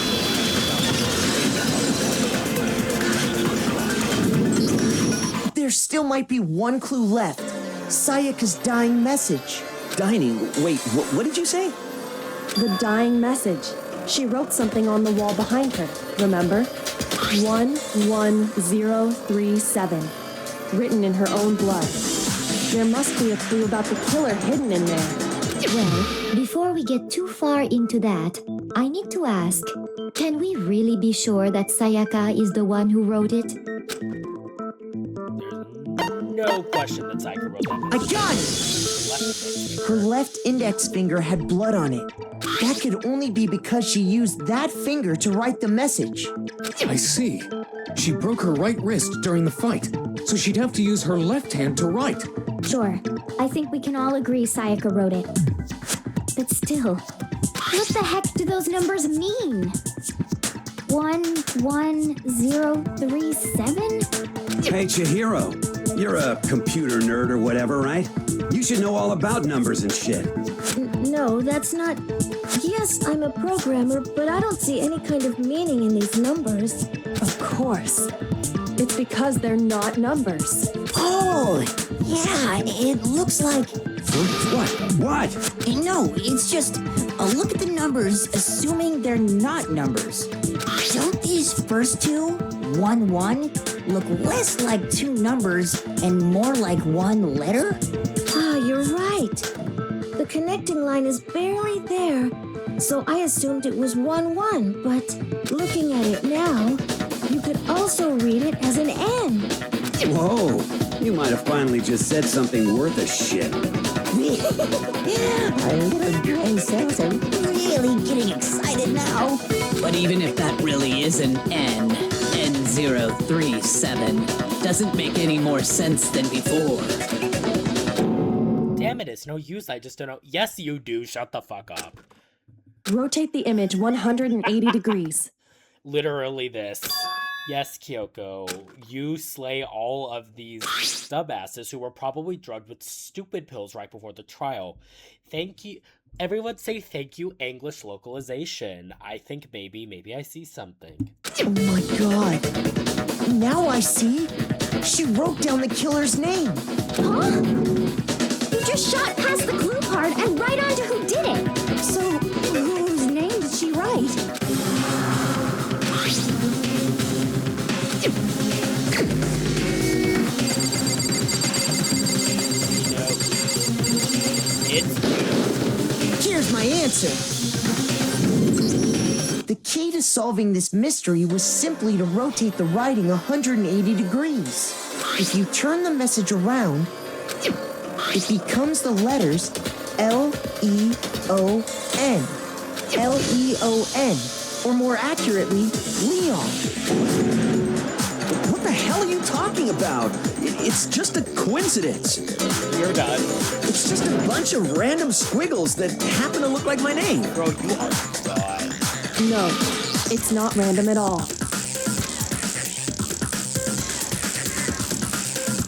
still might be one clue left. Sayaka's dying message. Dining? Wait, what did you say? The dying message. She wrote something on the wall behind her, remember? 11037. Written in her own blood. There must be a clue about the killer hidden in there. Well, before we get too far into that, I need to ask, can we really be sure that Sayaka is the one who wrote it? There's no question that Sayaka wrote that. I got it! Her left index finger had blood on it. That could only be because she used that finger to write the message. I see. She broke her right wrist during the fight, so she'd have to use her left hand to write. Sure, I think we can all agree Sayaka wrote it. But still, what the heck do those numbers mean? 11037? Hey, Chihiro. You're a computer nerd or whatever, right? You should know all about numbers and shit. No, that's not... Yes, I'm a programmer, but I don't see any kind of meaning in these numbers. Of course. It's because they're not numbers. Oh, yeah, it looks like... What? No, it's just look at the numbers, assuming they're not numbers. Don't these first two, 1, 1, look less like two numbers and more like one letter? Ah, you're right. The connecting line is barely there, so I assumed it was 1, 1, but looking at it now, you could also read it as an N. Whoa, you might have finally just said something worth a shit. Our little grandsons are really getting excited now. But even if that really is an N037, doesn't make any more sense than before. Damn it, it's no use, I just don't know. Yes, you do, shut the fuck up. Rotate the image 180 degrees. Literally this. Yes, Kyoko, you slay all of these sub-asses who were probably drugged with stupid pills right before the trial. Thank you. Everyone say thank you, English localization. I think maybe I see something. Oh my god. Now I see. She wrote down the killer's name. Huh? You just shot past the clue part and right onto who did it. So, whose name did she write? Here's my answer. The key to solving this mystery was simply to rotate the writing 180 degrees. If you turn the message around, it becomes the letters L-E-O-N. L-E-O-N. Or more accurately, Leon. What the hell are you talking about? It's just a coincidence. You're done. It's just a bunch of random squiggles that happen to look like my name. Bro, you are done. No, it's not random at all.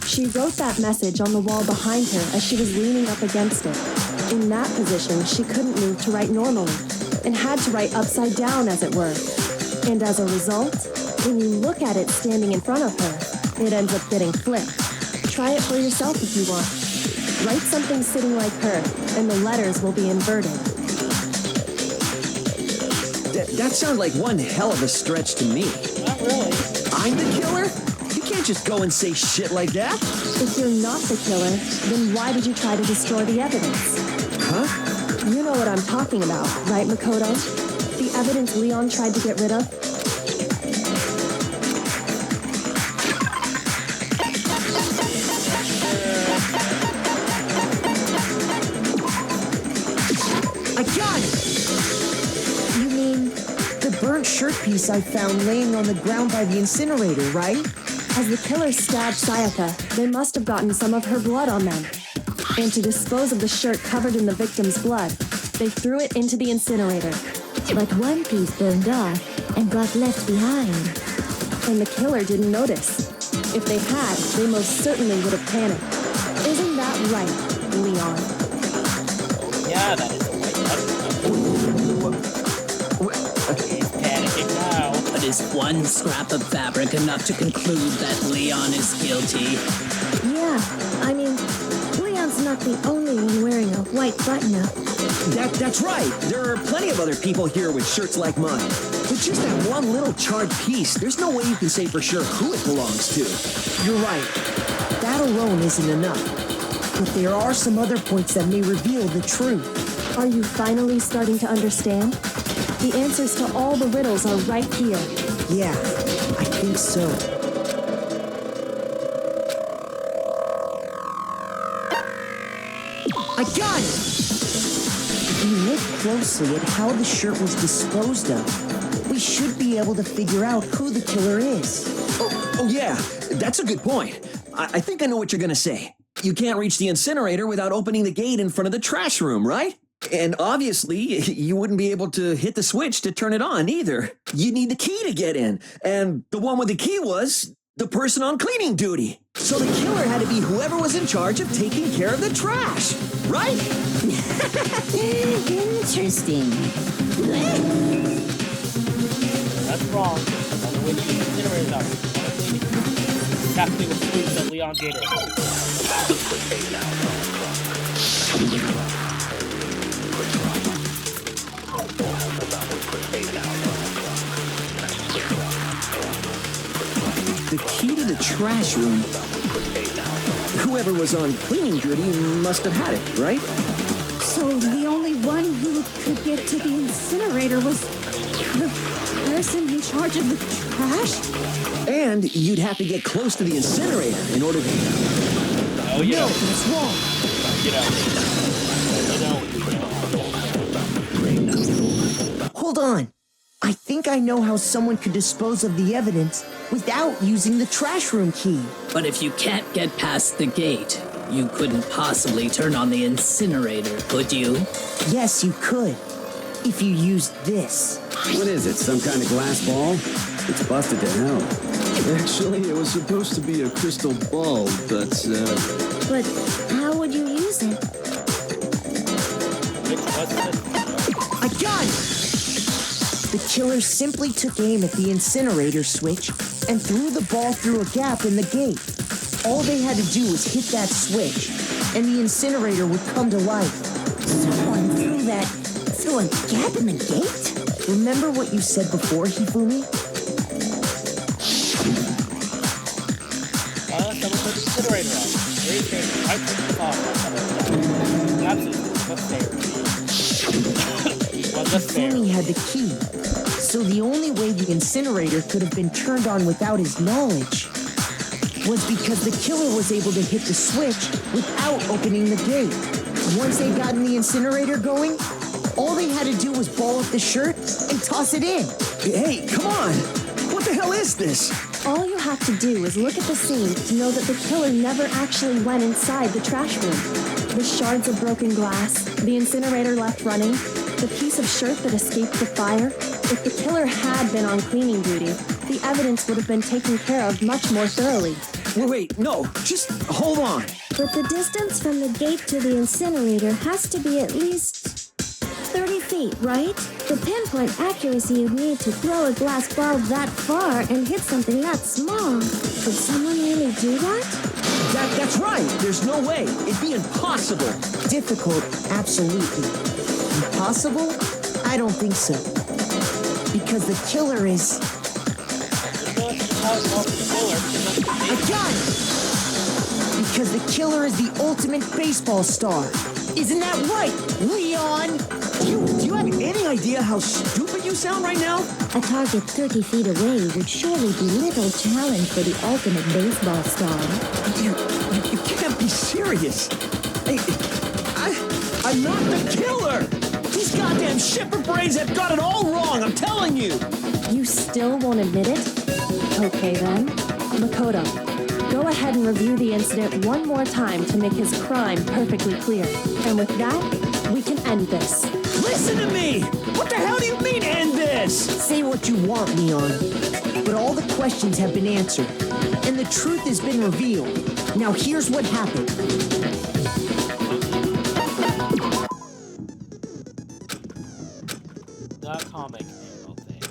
She wrote that message on the wall behind her as she was leaning up against it. In that position, she couldn't move to write normally, and had to write upside down, as it were. And as a result, when you look at it standing in front of her, it ends up getting flipped. Try it for yourself if you want. Write something sitting like her, and the letters will be inverted. That sounds like one hell of a stretch to me. Not really. I'm the killer? You can't just go and say shit like that. If you're not the killer, then why did you try to destroy the evidence? Huh? You know what I'm talking about, right, Makoto? The evidence Leon tried to get rid of? I got it! You mean the burnt shirt piece I found laying on the ground by the incinerator, right? As the killer stabbed Sayaka, they must have gotten some of her blood on them. And to dispose of the shirt covered in the victim's blood, they threw it into the incinerator. But one piece burned off and got left behind. And the killer didn't notice. If they had, they most certainly would have panicked. Isn't that right, Leon? Yeah, that is a white He's panicking now. But is one scrap of fabric enough to conclude that Leon is guilty? Yeah, I mean, Leon's not the only one wearing a white button-up. That's right. There are plenty of other people here with shirts like mine. With just that one little charred piece, there's no way you can say for sure who it belongs to. You're right. That alone isn't enough. But there are some other points that may reveal the truth. Are you finally starting to understand? The answers to all the riddles are right here. Yeah, I think so. I got it! If you look closely at how the shirt was disposed of, we should be able to figure out who the killer is. Oh yeah, that's a good point. I think I know what you're gonna say. You can't reach the incinerator without opening the gate in front of the trash room, right? And obviously, you wouldn't be able to hit the switch to turn it on either. You need the key to get in. And the one with the key was the person on cleaning duty. So the killer had to be whoever was in charge of taking care of the trash, right? Interesting. That's wrong. Only way to use incinerators out. Exactly what proves that Leon did it. The key to the trash room. Whoever was on cleaning duty must have had it, right? So the only one who could get to the incinerator was the person in charge of the trash? And you'd have to get close to the incinerator in order to... Oh, yeah. No, that's wrong. Hold on. I think I know how someone could dispose of the evidence without using the trash room key. But if you can't get past the gate, you couldn't possibly turn on the incinerator, could you? Yes, you could. If you used this. What is it, some kind of glass ball? It's busted to hell. Actually, it was supposed to be a crystal ball, but, But how would you use it? I got it! The killer simply took aim at the incinerator switch and threw the ball through a gap in the gate. All they had to do was hit that switch, and the incinerator would come to life. Someone threw a gap in the gate? Remember what you said before, Hifumi? Someone put the incinerator on. Very strange. I put the ball on. Absolutely. What's there? Hifumi had the key, so the only way the incinerator could have been turned on without his knowledge was because the killer was able to hit the switch without opening the gate. Once they got the incinerator going, all they had to do was ball up the shirt and toss it in. Hey, come on! What the hell is this? All you have to do is look at the scene to know that the killer never actually went inside the trash room. The shards of broken glass, the incinerator left running, the piece of shirt that escaped the fire. If the killer had been on cleaning duty, the evidence would have been taken care of much more thoroughly. Wait, no, just hold on. But the distance from the gate to the incinerator has to be at least 30 feet, right? The pinpoint accuracy you'd need to throw a glass ball that far and hit something that small. Could someone really do that? That's right. There's no way. It'd be impossible. Difficult, absolutely. Impossible? I don't think so. Because the killer is... I got it! Because the killer is the ultimate baseball star. Isn't that right, Leon? Do you have any idea how stupid you sound right now? A target 30 feet away would surely be little challenge for the ultimate baseball star. You can't be serious. I'm not the killer! These goddamn shipper brains have got it all wrong, I'm telling you! You still won't admit it? Okay then. Makoto, go ahead and review the incident one more time to make his crime perfectly clear. And with that, we can end this. Listen to me! What the hell do you mean, end this? Say what you want, Leon. But all the questions have been answered, and the truth has been revealed. Now here's what happened. That comic angle thing.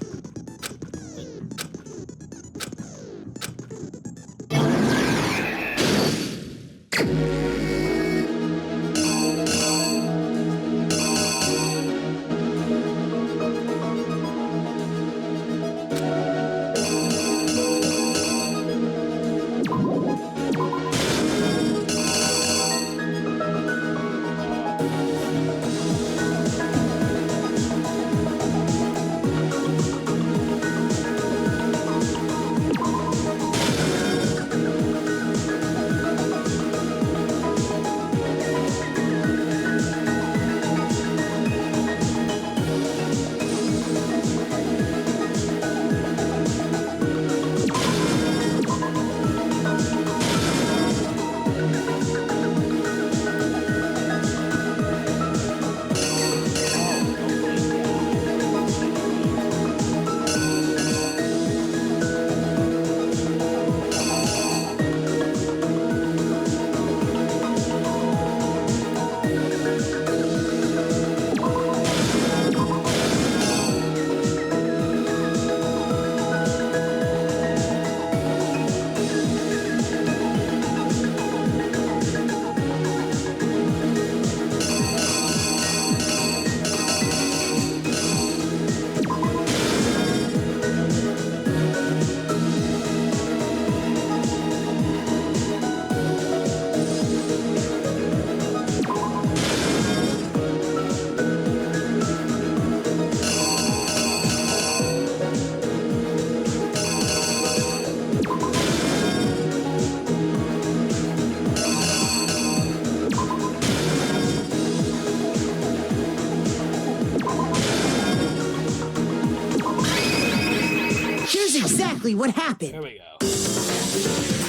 exactly what happened. Here we go.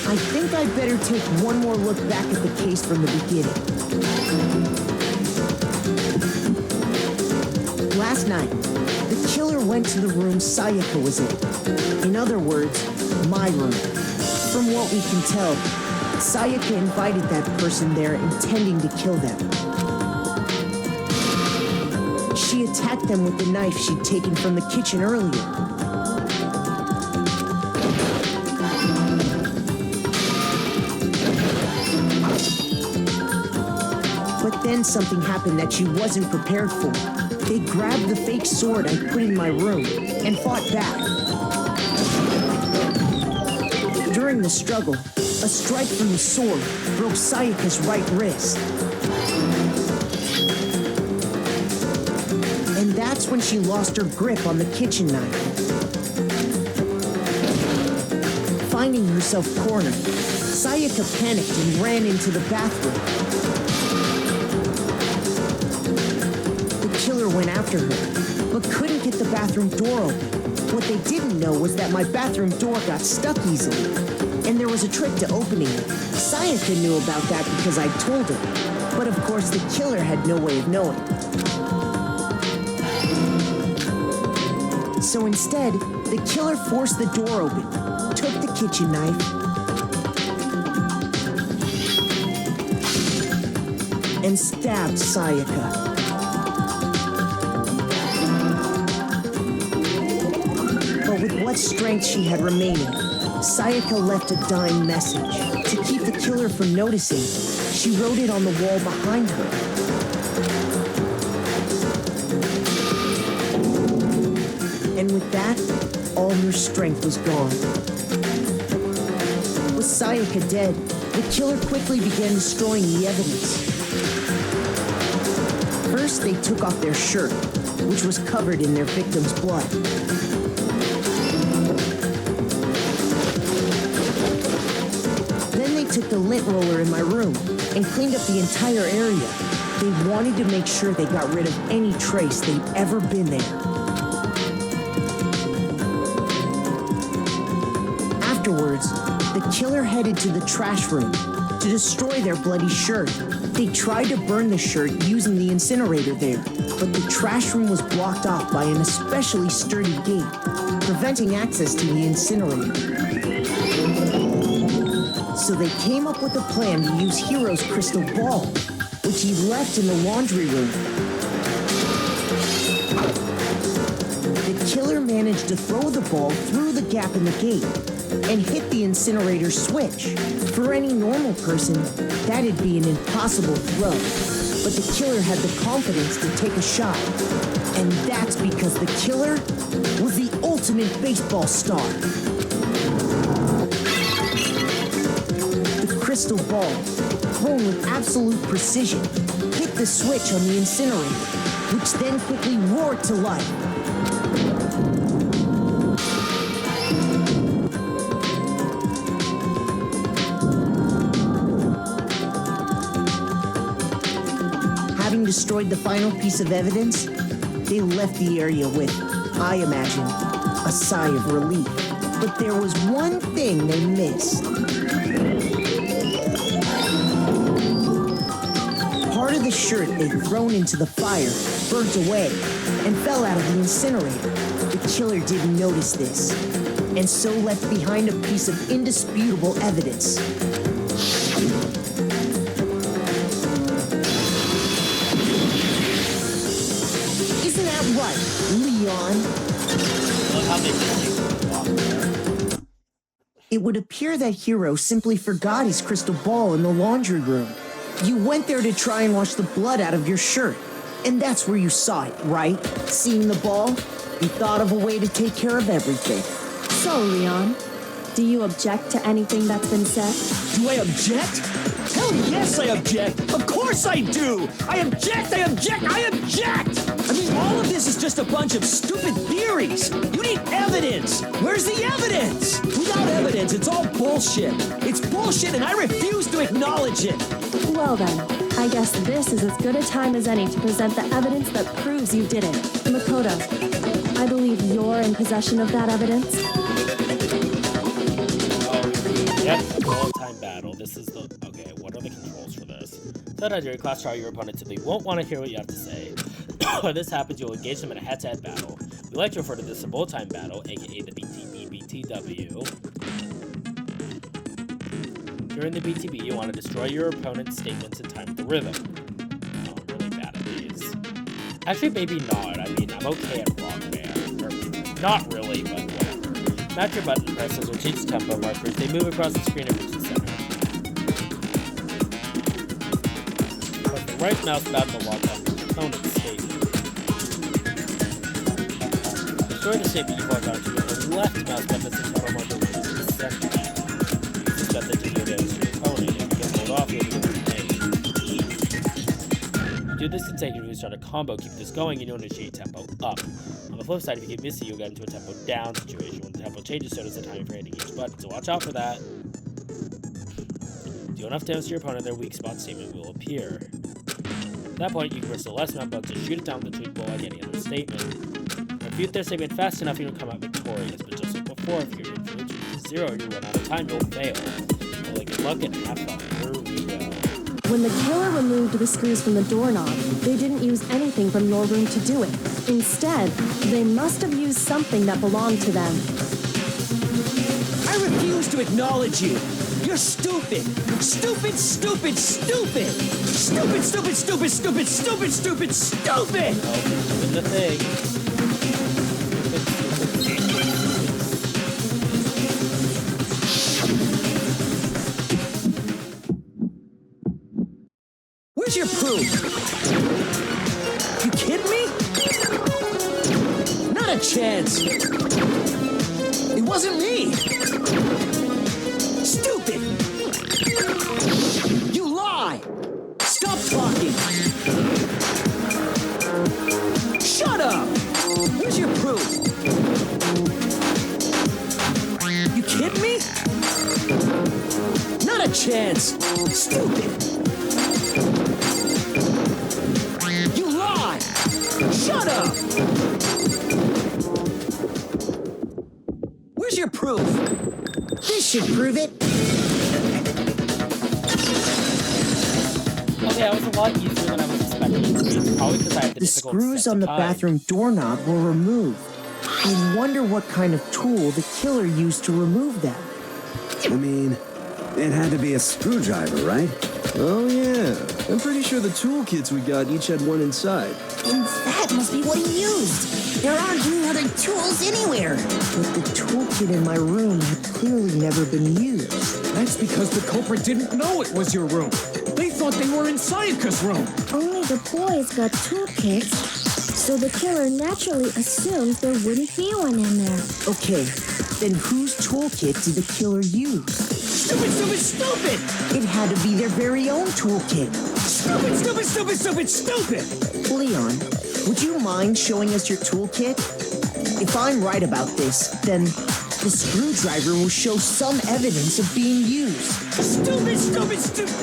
I think I'd better take one more look back at the case from the beginning. Last night, the killer went to the room Sayaka was in. In other words, my room. From what we can tell, Sayaka invited that person there intending to kill them. She attacked them with the knife she'd taken from the kitchen earlier. But then something happened that she wasn't prepared for. They grabbed the fake sword I put in my room and fought back. During the struggle, a strike from the sword broke Sayaka's right wrist. And that's when she lost her grip on the kitchen knife. Finding herself cornered, Sayaka panicked and ran into the bathroom. The killer went after her, but couldn't get the bathroom door open. What they didn't know was that my bathroom door got stuck easily, and there was a trick to opening it. Sayaka knew about that because I told her, but of course the killer had no way of knowing. So instead, the killer forced the door open, took the kitchen knife, and stabbed Sayaka. But with what strength she had remaining, Sayaka left a dying message. To keep the killer from noticing, she wrote it on the wall behind her. And with that, all her strength was gone. With Sayaka dead, the killer quickly began destroying the evidence. First, they took off their shirt, which was covered in their victim's blood. Then they took the lint roller in my room and cleaned up the entire area. They wanted to make sure they got rid of any trace they'd ever been there. Afterwards, the killer headed to the trash room to destroy their bloody shirt. They tried to burn the shirt using the incinerator there, but the trash room was blocked off by an especially sturdy gate, preventing access to the incinerator. So they came up with a plan to use Hiro's crystal ball, which he left in the laundry room. The killer managed to throw the ball through the gap in the gate and hit the incinerator switch. For any normal person, that'd be an impossible throw. But the killer had the confidence to take a shot. And that's because the killer was the ultimate baseball star. The crystal ball, thrown with absolute precision, hit the switch on the incinerator, which then quickly roared to life. Having destroyed the final piece of evidence, they left the area with, I imagine, a sigh of relief. But there was one thing they missed. Part of the shirt they'd thrown into the fire burnt away and fell out of the incinerator. The killer didn't notice this, and so left behind a piece of indisputable evidence. Isn't that right, Leon? Love how they just walk there. It would appear that Hiro simply forgot his crystal ball in the laundry room. You went there to try and wash the blood out of your shirt, and that's where you saw it, right? Seeing the ball, you thought of a way to take care of everything. So, Leon, do you object to anything that's been said? Do I object? Hell yes, I object! Of course I do! I object! I object! I object! I mean, all of this is just a bunch of stupid theories! You need evidence! Where's the evidence? Without evidence, it's all bullshit! It's bullshit and I refuse to acknowledge it! Well then, I guess this is as good a time as any to present the evidence that proves you did it. Makoto, I believe you're in possession of that evidence. Yep, all-time battle. This is the... Okay, what are the controls for this? So that your class trial, your opponent simply won't want to hear what you have to say. When this happens, you'll engage them in a head-to-head battle. We like to refer to this as a full-time battle, aka the BTW. During the BTB, you want to destroy your opponent's statements in time with the rhythm. Oh, I'm really bad at these. Actually, maybe not. I mean, I'm okay at rock band. Or, not really, but whatever. Match your button presses or change tempo markers. They move across the screen and reach the center. Press the right mouse button to lock on your opponent's statement. Destroy the statement you lock onto with the left mouse button as the tempo marker reaches the center. Use this method to deal damage to your opponent. If you get pulled off, you'll be able to take. Do this consecutively, start a combo, keep this going, and you'll initiate tempo up. On the flip side, if you get missing, you'll get into a tempo down situation. When the tempo changes, so does the timing for hitting each button, so watch out for that. Do enough damage to your opponent, their weak spot statement will appear. At that point, you can press the left mouse button to shoot it down with the tweak ball like any other statement. Refute their statement fast enough, you'll come out victorious, but just like before, if your influence reaches 0 and you run out of time, you'll fail. Well, good luck and have fun. Here we go. When the killer removed the screws from the doorknob, they didn't use anything from your room to do it. Instead, they must have used something that belonged to them. I refuse to acknowledge you. You're stupid. Stupid, stupid, stupid. Stupid, stupid, stupid, stupid, stupid, stupid, stupid. Oh, doing the thing. Where's your proof? You kidding me? Not a chance. It wasn't me. Stupid. You lie. Stop talking. Shut up. Where's your proof? You kidding me? Not a chance. Stupid. You lie! Shut up! Where's your proof? This should prove it. Okay, that was a lot easier than I was expecting it to be. Probably because I had the The difficult screws set on to the tie. bathroom doorknob were removed. I wonder what kind of tool the killer used to remove them. I mean, it had to be a screwdriver, right? Oh yeah, I'm pretty sure the toolkits we got each had one inside. And that must be what he used. There aren't any other tools anywhere. But the toolkit in my room had clearly never been used. That's because the culprit didn't know it was your room. They thought they were in Sayaka's room. Only the boys got toolkits, so the killer naturally assumed there wouldn't be one in there. Okay, then whose toolkit did the killer use? Stupid, stupid, stupid! It had to be their very own toolkit. Stupid, stupid, stupid, stupid, stupid! Leon, would you mind showing us your toolkit? If I'm right about this, then the screwdriver will show some evidence of being used. Stupid, stupid, stupid!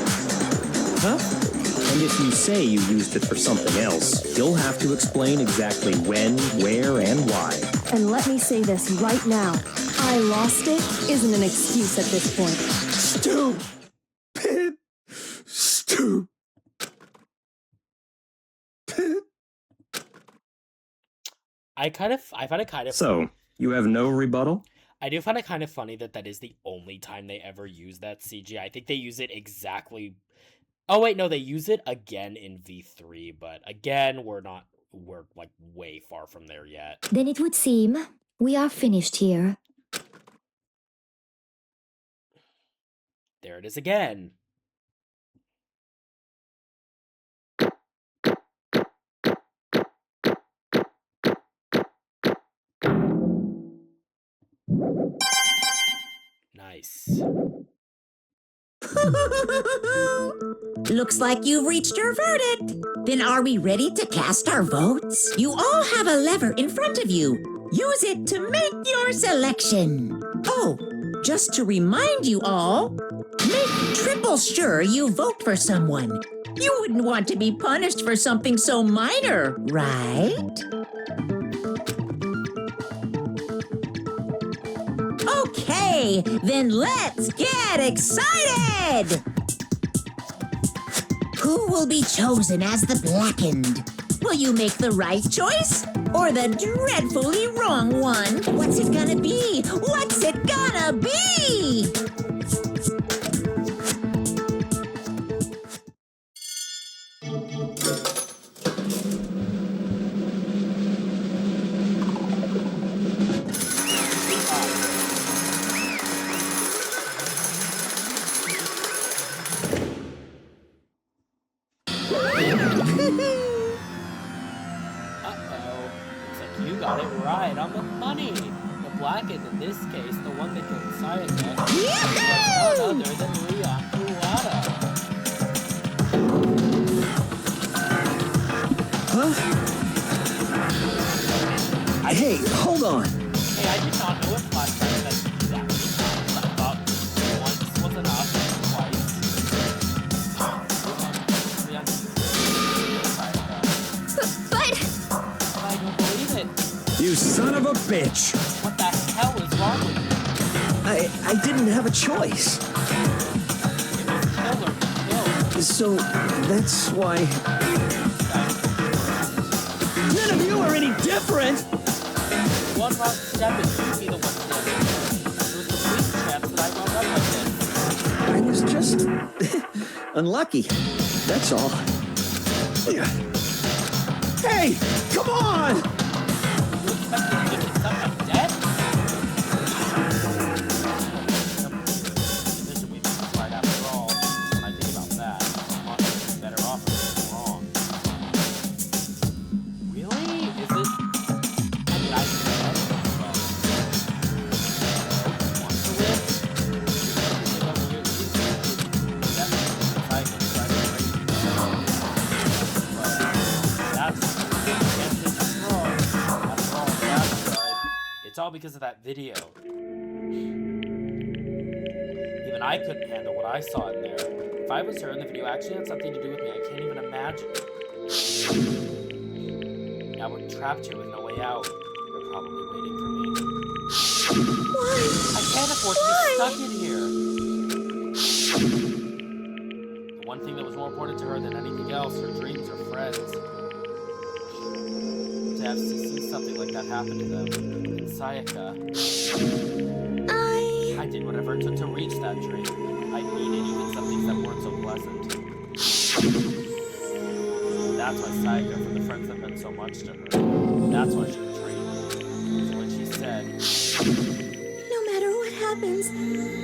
Huh? And if you say you used it for something else, you'll have to explain exactly when, where, and why. And let me say this right now. I lost it isn't an excuse at this point. Stupid. Stupid. I find it kind of So, you have no rebuttal? I do find it kind of funny that that is the only time they ever use that CG. I think they use it exactly. Oh wait, no, they use it again in V3, but again, we're like way far from there yet. Then it would seem we are finished here. There it is again. Nice. Looks like you've reached your verdict. Then are we ready to cast our votes? You all have a lever in front of you. Use it to make your selection. Oh, just to remind you all, make triple sure you vote for someone. You wouldn't want to be punished for something so minor, right? Okay, Okay, then let's get excited! Who will be chosen as the Blackened? Will you make the right choice or the dreadfully wrong one? What's it gonna be? What's it gonna be? You got it right on the money. The Blackened, in this case, the one that killed Sayaka, was none other than Leon Kuwata. Huh? Hey, hold on. Hey, I did not know it last time that you did that. I thought once was enough, twice. But I don't believe it. You son of a bitch! What the hell is wrong with you? I didn't have a choice. So that's why. None of you are any different! One wrong step and you'd be the one to do it. It was the police chance that I wound up with I was just unlucky. That's all. Hey, come on! You expect me to give myself a debt? Division we was right after all. When I think about that, I'm honestly better off if it's wrong. Really? Is it? I mean, I think that's but want to live? It's all because of that video. Even I couldn't handle what I saw in there. If I was her and the video actually had something to do with me, I can't even imagine. Now we're trapped here with no way out. They're probably waiting for me. Why? I can't afford to get stuck in here. The one thing that was more important to her than anything else, her dreams, her friends. To have to see something like that happen to them. And Sayaka. I did whatever it took to reach that dream. I needed even some things that weren't so pleasant. That's why Sayaka, for the friends that meant so much to her, that's why she betrayed me. So when she said, No matter what happens,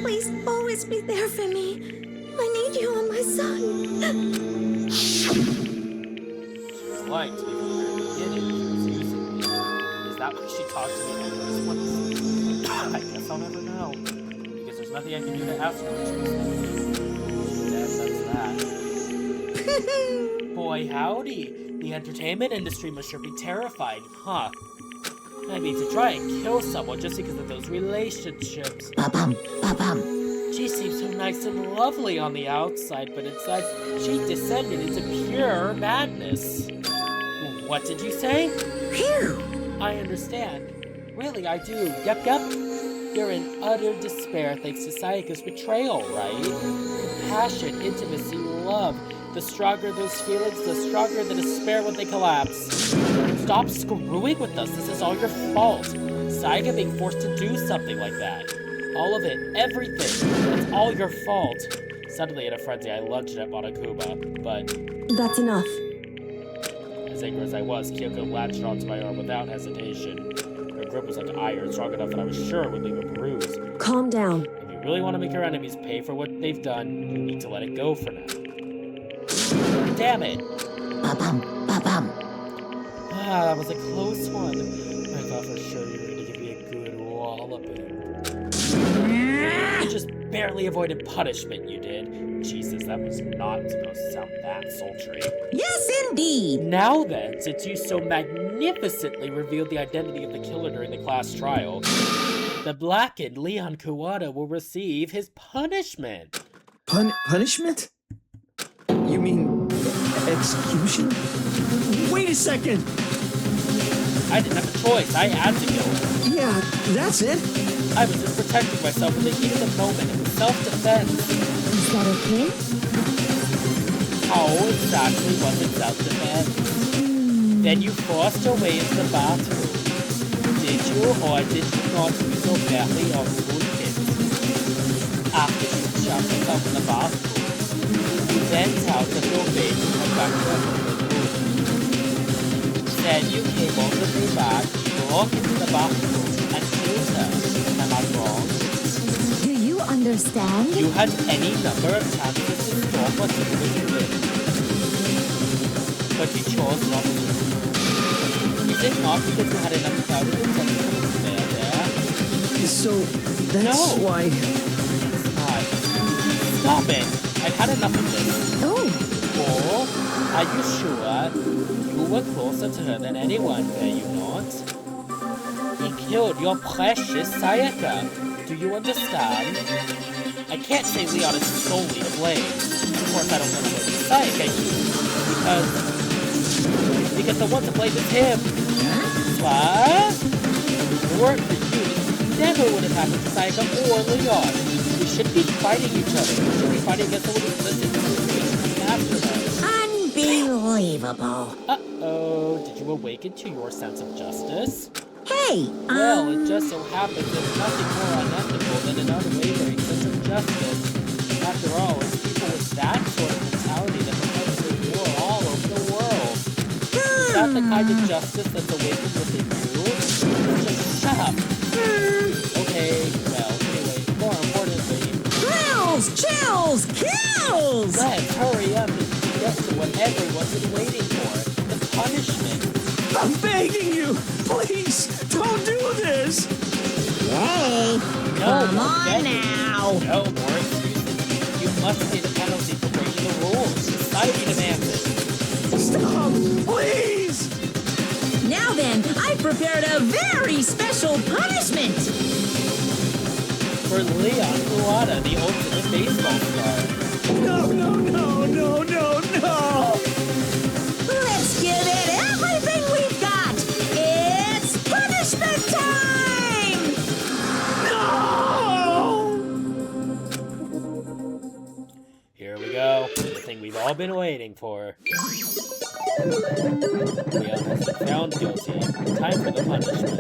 please always be there for me. I need you on my side. she was like to me from the very beginning, she was using me. Is that why she talked to me in the first place? I guess I'll never know. Because there's nothing I can do to ask her what she was thinking. That's that. Boy, howdy. The entertainment industry must sure be terrified, huh? I mean, to try and kill someone just because of those relationships. Ba-bum, ba-bum. She seems so nice and lovely on the outside, but inside, she descended into pure madness. What did you say? Phew! I understand. Really, I do. Yep. You're in utter despair thanks to Sayaka's betrayal, right? Passion, intimacy, love. The stronger those feelings, the stronger the despair when they collapse. Stop screwing with us. This is all your fault. Sayaka being forced to do something like that. All of it, everything. It's all your fault. Suddenly in a frenzy, I lunged at Monokuma, but... That's enough. As angry as I was, Kyoko latched onto my arm without hesitation. Her grip was like iron, strong enough that I was sure it would leave a bruise. Calm down. If you really want to make your enemies pay for what they've done, you need to let it go for now. Damn it! Ba-bum, ba-bum. Ah, that was a close one. I thought for sure you were going to give me a good walloping. You just barely avoided punishment, you did. Jesus, that was not supposed to sound that sultry. Yes, indeed. Now then, since you so magnificently revealed the identity of the killer during the class trial, the Blackened Leon Kuwata will receive his punishment. Punishment? You mean execution? Wait a second! I didn't have a choice. I had to kill him. Yeah, that's it. I was just protecting myself in the heat of the moment. It was self-defense. Is that okay? How exactly was it self-defense? Then you forced your way into the bathroom. Did you or did you not use your belly or toolkit? After you shoved yourself in the bathroom, you then out of your bed and went back to your room. Then you came all the way back, walked into the bathroom, and killed her. Am I wrong? Do you understand? You had any number of chances to stop what you were doing. But you chose not to. Is it not because you had enough cloud intention to stay there? So, that's why... Stop it! I've had enough of this. Oh. Or, are you sure you were closer to her than anyone, were you not? He killed your precious Sayaka. Do you understand? I can't say Leon is solely to blame. Of course, I don't necessarily Sayaka because the one to blame is him. What? If it weren't for you, this never would have happened to Sayaka or Leon. We shouldn't be fighting each other. We should be fighting against someone who's listening to us after us. Unbelievable. Uh-oh. Did you awaken to your sense of justice? Hey, Well, it just so happens there's nothing more unethical than an unwavering sense of justice. After all, it's people with that sort of mentality that perpetuate war all over the world. Is that the kind of justice that's awakened within you? Just shut up. Okay, well, anyway, more importantly... Thrills, chills, kills! Let's hurry up and get to what everyone's been waiting for. The punishment. I'm begging you! Please, don't do this! Hey, come on now! No more excuses. You must pay the penalty for breaking the rules. Society demands it. Stop! Please! Now then, I've prepared a very special punishment! For Leon Luada, the ultimate baseball star. No, no, no, no, no, no! Let's give it everything we've got! It's punishment time! No! Here we go. The thing we've all been waiting for. Leon has been found guilty. Time for the punishment.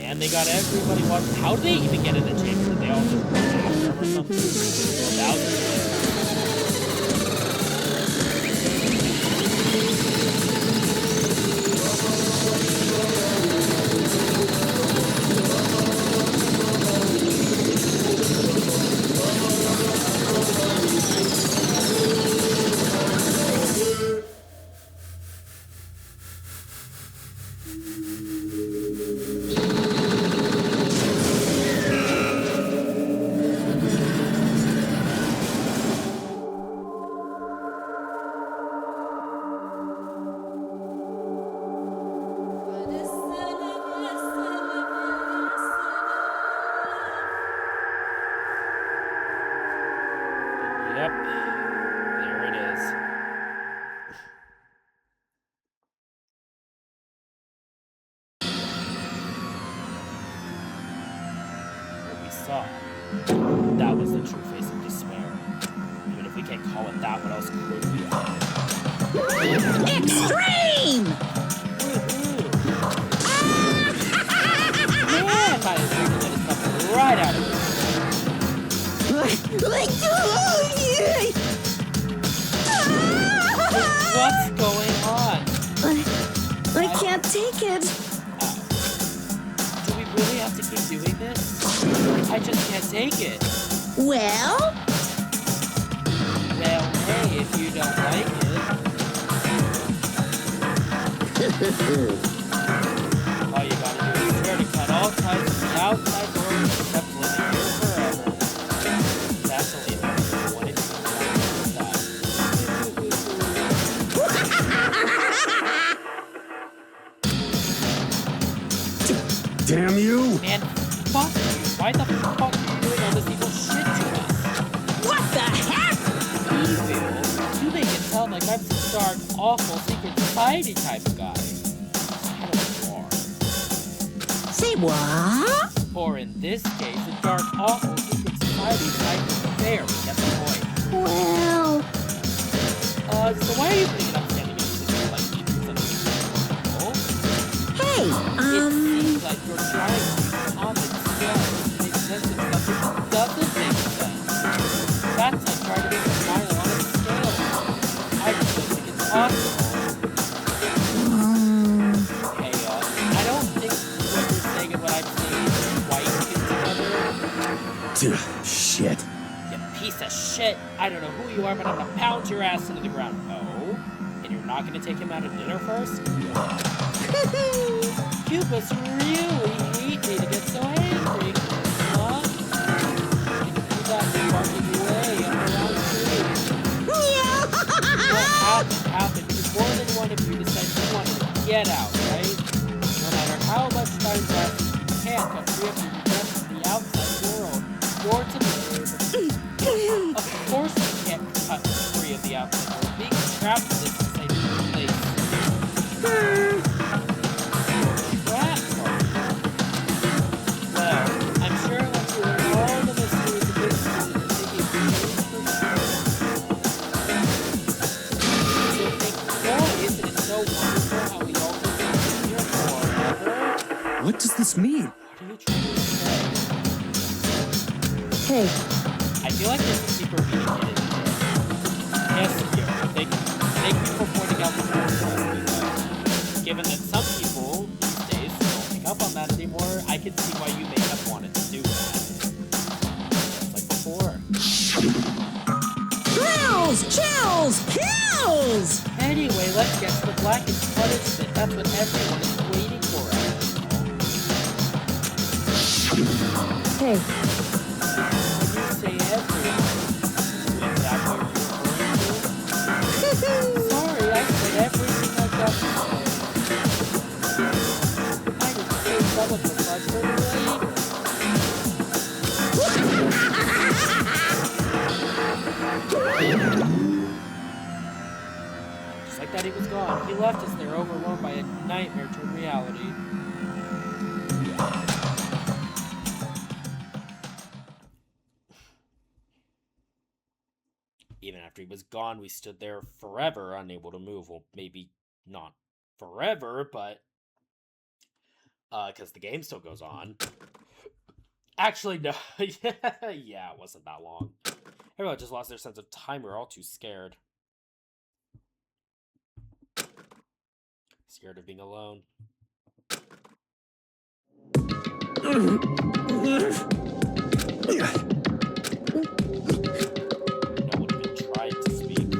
And they got everybody watching. How did they even get in the chamber? Did they all just run after him or something? 1,000 Yep, there it is. What we saw, that was the true face of despair. Even if we can't call it that, what else could we call it? Extreme! Yeah, I was able to get his stuff right out of it. What's going on? I can't take it. Do we really have to keep doing this? I just can't take it. Well? Well, hey, if you don't like it. All you gotta do is swear to cut all ties with the outside world except living here forever. That's only if you wanted to Damn you! Man, fuck you. Why the fuck are you doing all this evil shit to us? What the heck? Evil? You make it sound like I'm some dark, awful, secret society type of guy. I don't know you are. Say what? Or in this case, a dark, awful, secret society type of bear. Get the point. Well, So why are you putting it up standing in a position like you do something cool? Hey, It seems like you're trying to use common sense to make sense of something that doesn't make sense. That's like trying to make a smile on a scale. I just don't think it's possible. Hey, I don't think what you're saying and what I'm saying is quite together. Shit. You piece of shit. I don't know who you are, but I'm gonna pound your ass into the ground. Oh? And you're not gonna take him out to dinner first? You must really hate me to get so angry, huh? You got me barking away up around the tree. What happened? Because more than one of you decided you wanted to get out, right? No matter how much time passes, you can't get free of your rest in the outside world. You're to live. Of course you can't cut free of the outside world. Being trapped in this insane place. Well, I'm sure once you learn all the mysteries of this school, you're thinking you'll think, boy, isn't it so wonderful how we all live here forever? What does this mean? What are you trying to say? Hey, I feel like there's a deeper meaning in it. Yes, you. Thank you for pointing out the more given that some people these days don't pick up on that anymore, I can see why you may have wanted to do that. Just like before. Thrills, chills, kills! Anyway, let's get to the blackest punishment. That's what everyone is waiting for after all. hey, When you say everyone, is that what you're referring to? Sorry, I said everything I've got to say. I didn't say some of them much for later. Just like that, he was gone. He left us there, overwhelmed by a nightmare turned reality. Even after he was gone, we stood there forever, unable to move. Well, maybe not forever, but because the game still goes on. Actually, no. Yeah, it wasn't that long. Everyone just lost their sense of time. We were all too scared. Scared of being alone. No one even tried to speak.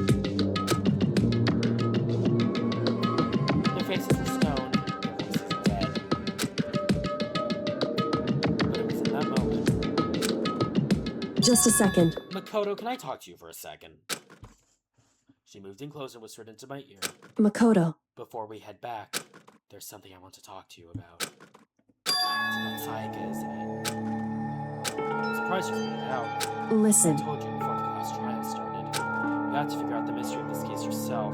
Their faces were stone, their voices dead. But it was in that moment. just a second. Makoto, can I talk to you for a second? She moved in closer and whispered into my ear. Makoto. Before we head back, there's something I want to talk to you about. It's about Sayaka, isn't it? I'm surprised you figured it out. Listen. I told you before the class trial started. You had to figure out the mystery of this case yourself.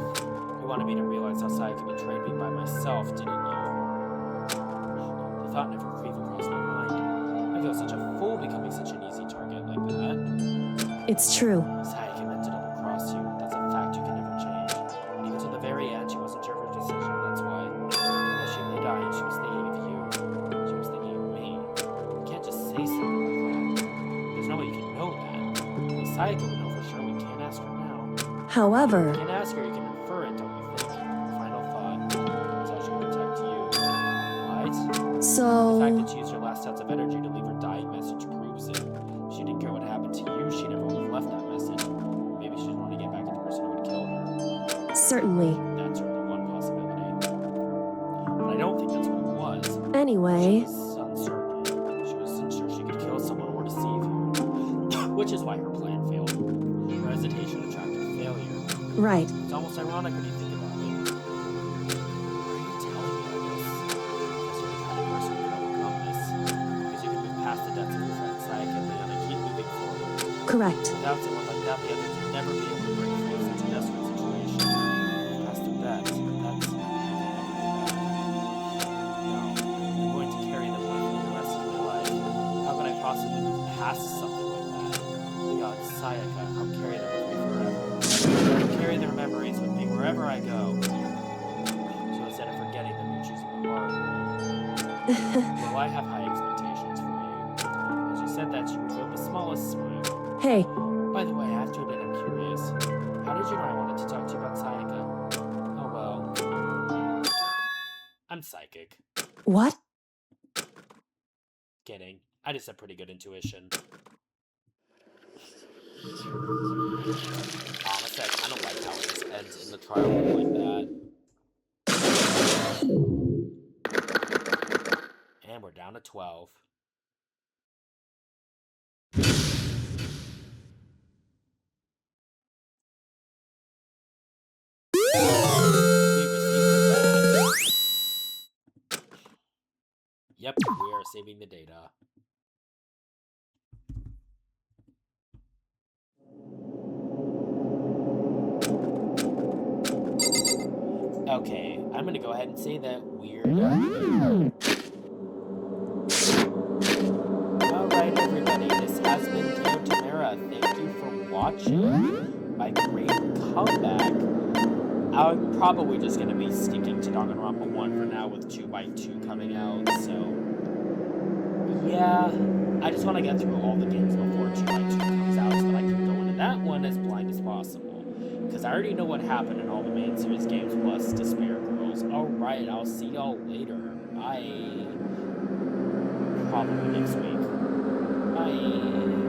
You wanted me to realize how Sayaka betrayed me by myself, didn't you? The thought never even crossed my mind. I feel such a fool becoming such an easy target like that. It's true. Sayaka meant to double-cross you. That's a fact you can never change. And even to the very end, she wasn't sure of her decision, that's why. As she lay dying, she was thinking of you. She was thinking of me. You can't just say something like that. There's no way you can know that. Well, Sayaka would know for sure. We can't ask her now. However... You can ask her, you can infer it, don't you think? Final thought. Is how she would protect you. What? So... The fact that she used her last ounce of energy to leave her dying message proves it. She didn't care what happened to you, she never would have left that message. Maybe she didn't want to get back at the person who would Certainly. That's certainly one possibility. But I don't think that's what it was. Anyway... She was uncertain. She wasn't sure she could kill someone or deceive you. Which is why her plan failed. Her hesitation attracted failure. Right. It's almost ironic when you think about it. Why are you telling me all this? Because you're the kind of person who can overcome this. Because you can move past the deaths of your friends, Sayaka and Leon, and keep moving forward. Correct. Without someone like that, the others would never be able to break free of such a desperate situation. Past their deaths, that's... No. I'm going to carry them with me the rest of my life. How can I possibly move past something like that? Leon, Sayaka, I'll carry them with me forever. I'll carry their memories with me wherever I go. So instead of forgetting them, you're choosing the hard way. Well, I have high expectations for you. As you said that, you revealed the smallest smile. Hey. By the way, after that, I'm curious. How did you know I wanted to talk to you about Sayaka? Oh well. I'm psychic. What? Kidding. I just have pretty good intuition. Honestly, I kind of like how it just ends in the trial room like that. And we're down to 12. We received the badge. Yep, we are saving the data. Okay, I'm gonna go ahead and say that we're done. Alright, everybody, this has been Teo Tamara. Thank you for watching my great comeback. I'm probably just gonna be sticking to Danganronpa 1 for now with 2x2 coming out, so... Yeah, I just want to get through all the games before 2x2 comes out so that I can go into that one as blind as possible. Because I already know what happened in all the main series games plus Despair Girls. Alright, I'll see y'all later. Bye. Probably next week. Bye.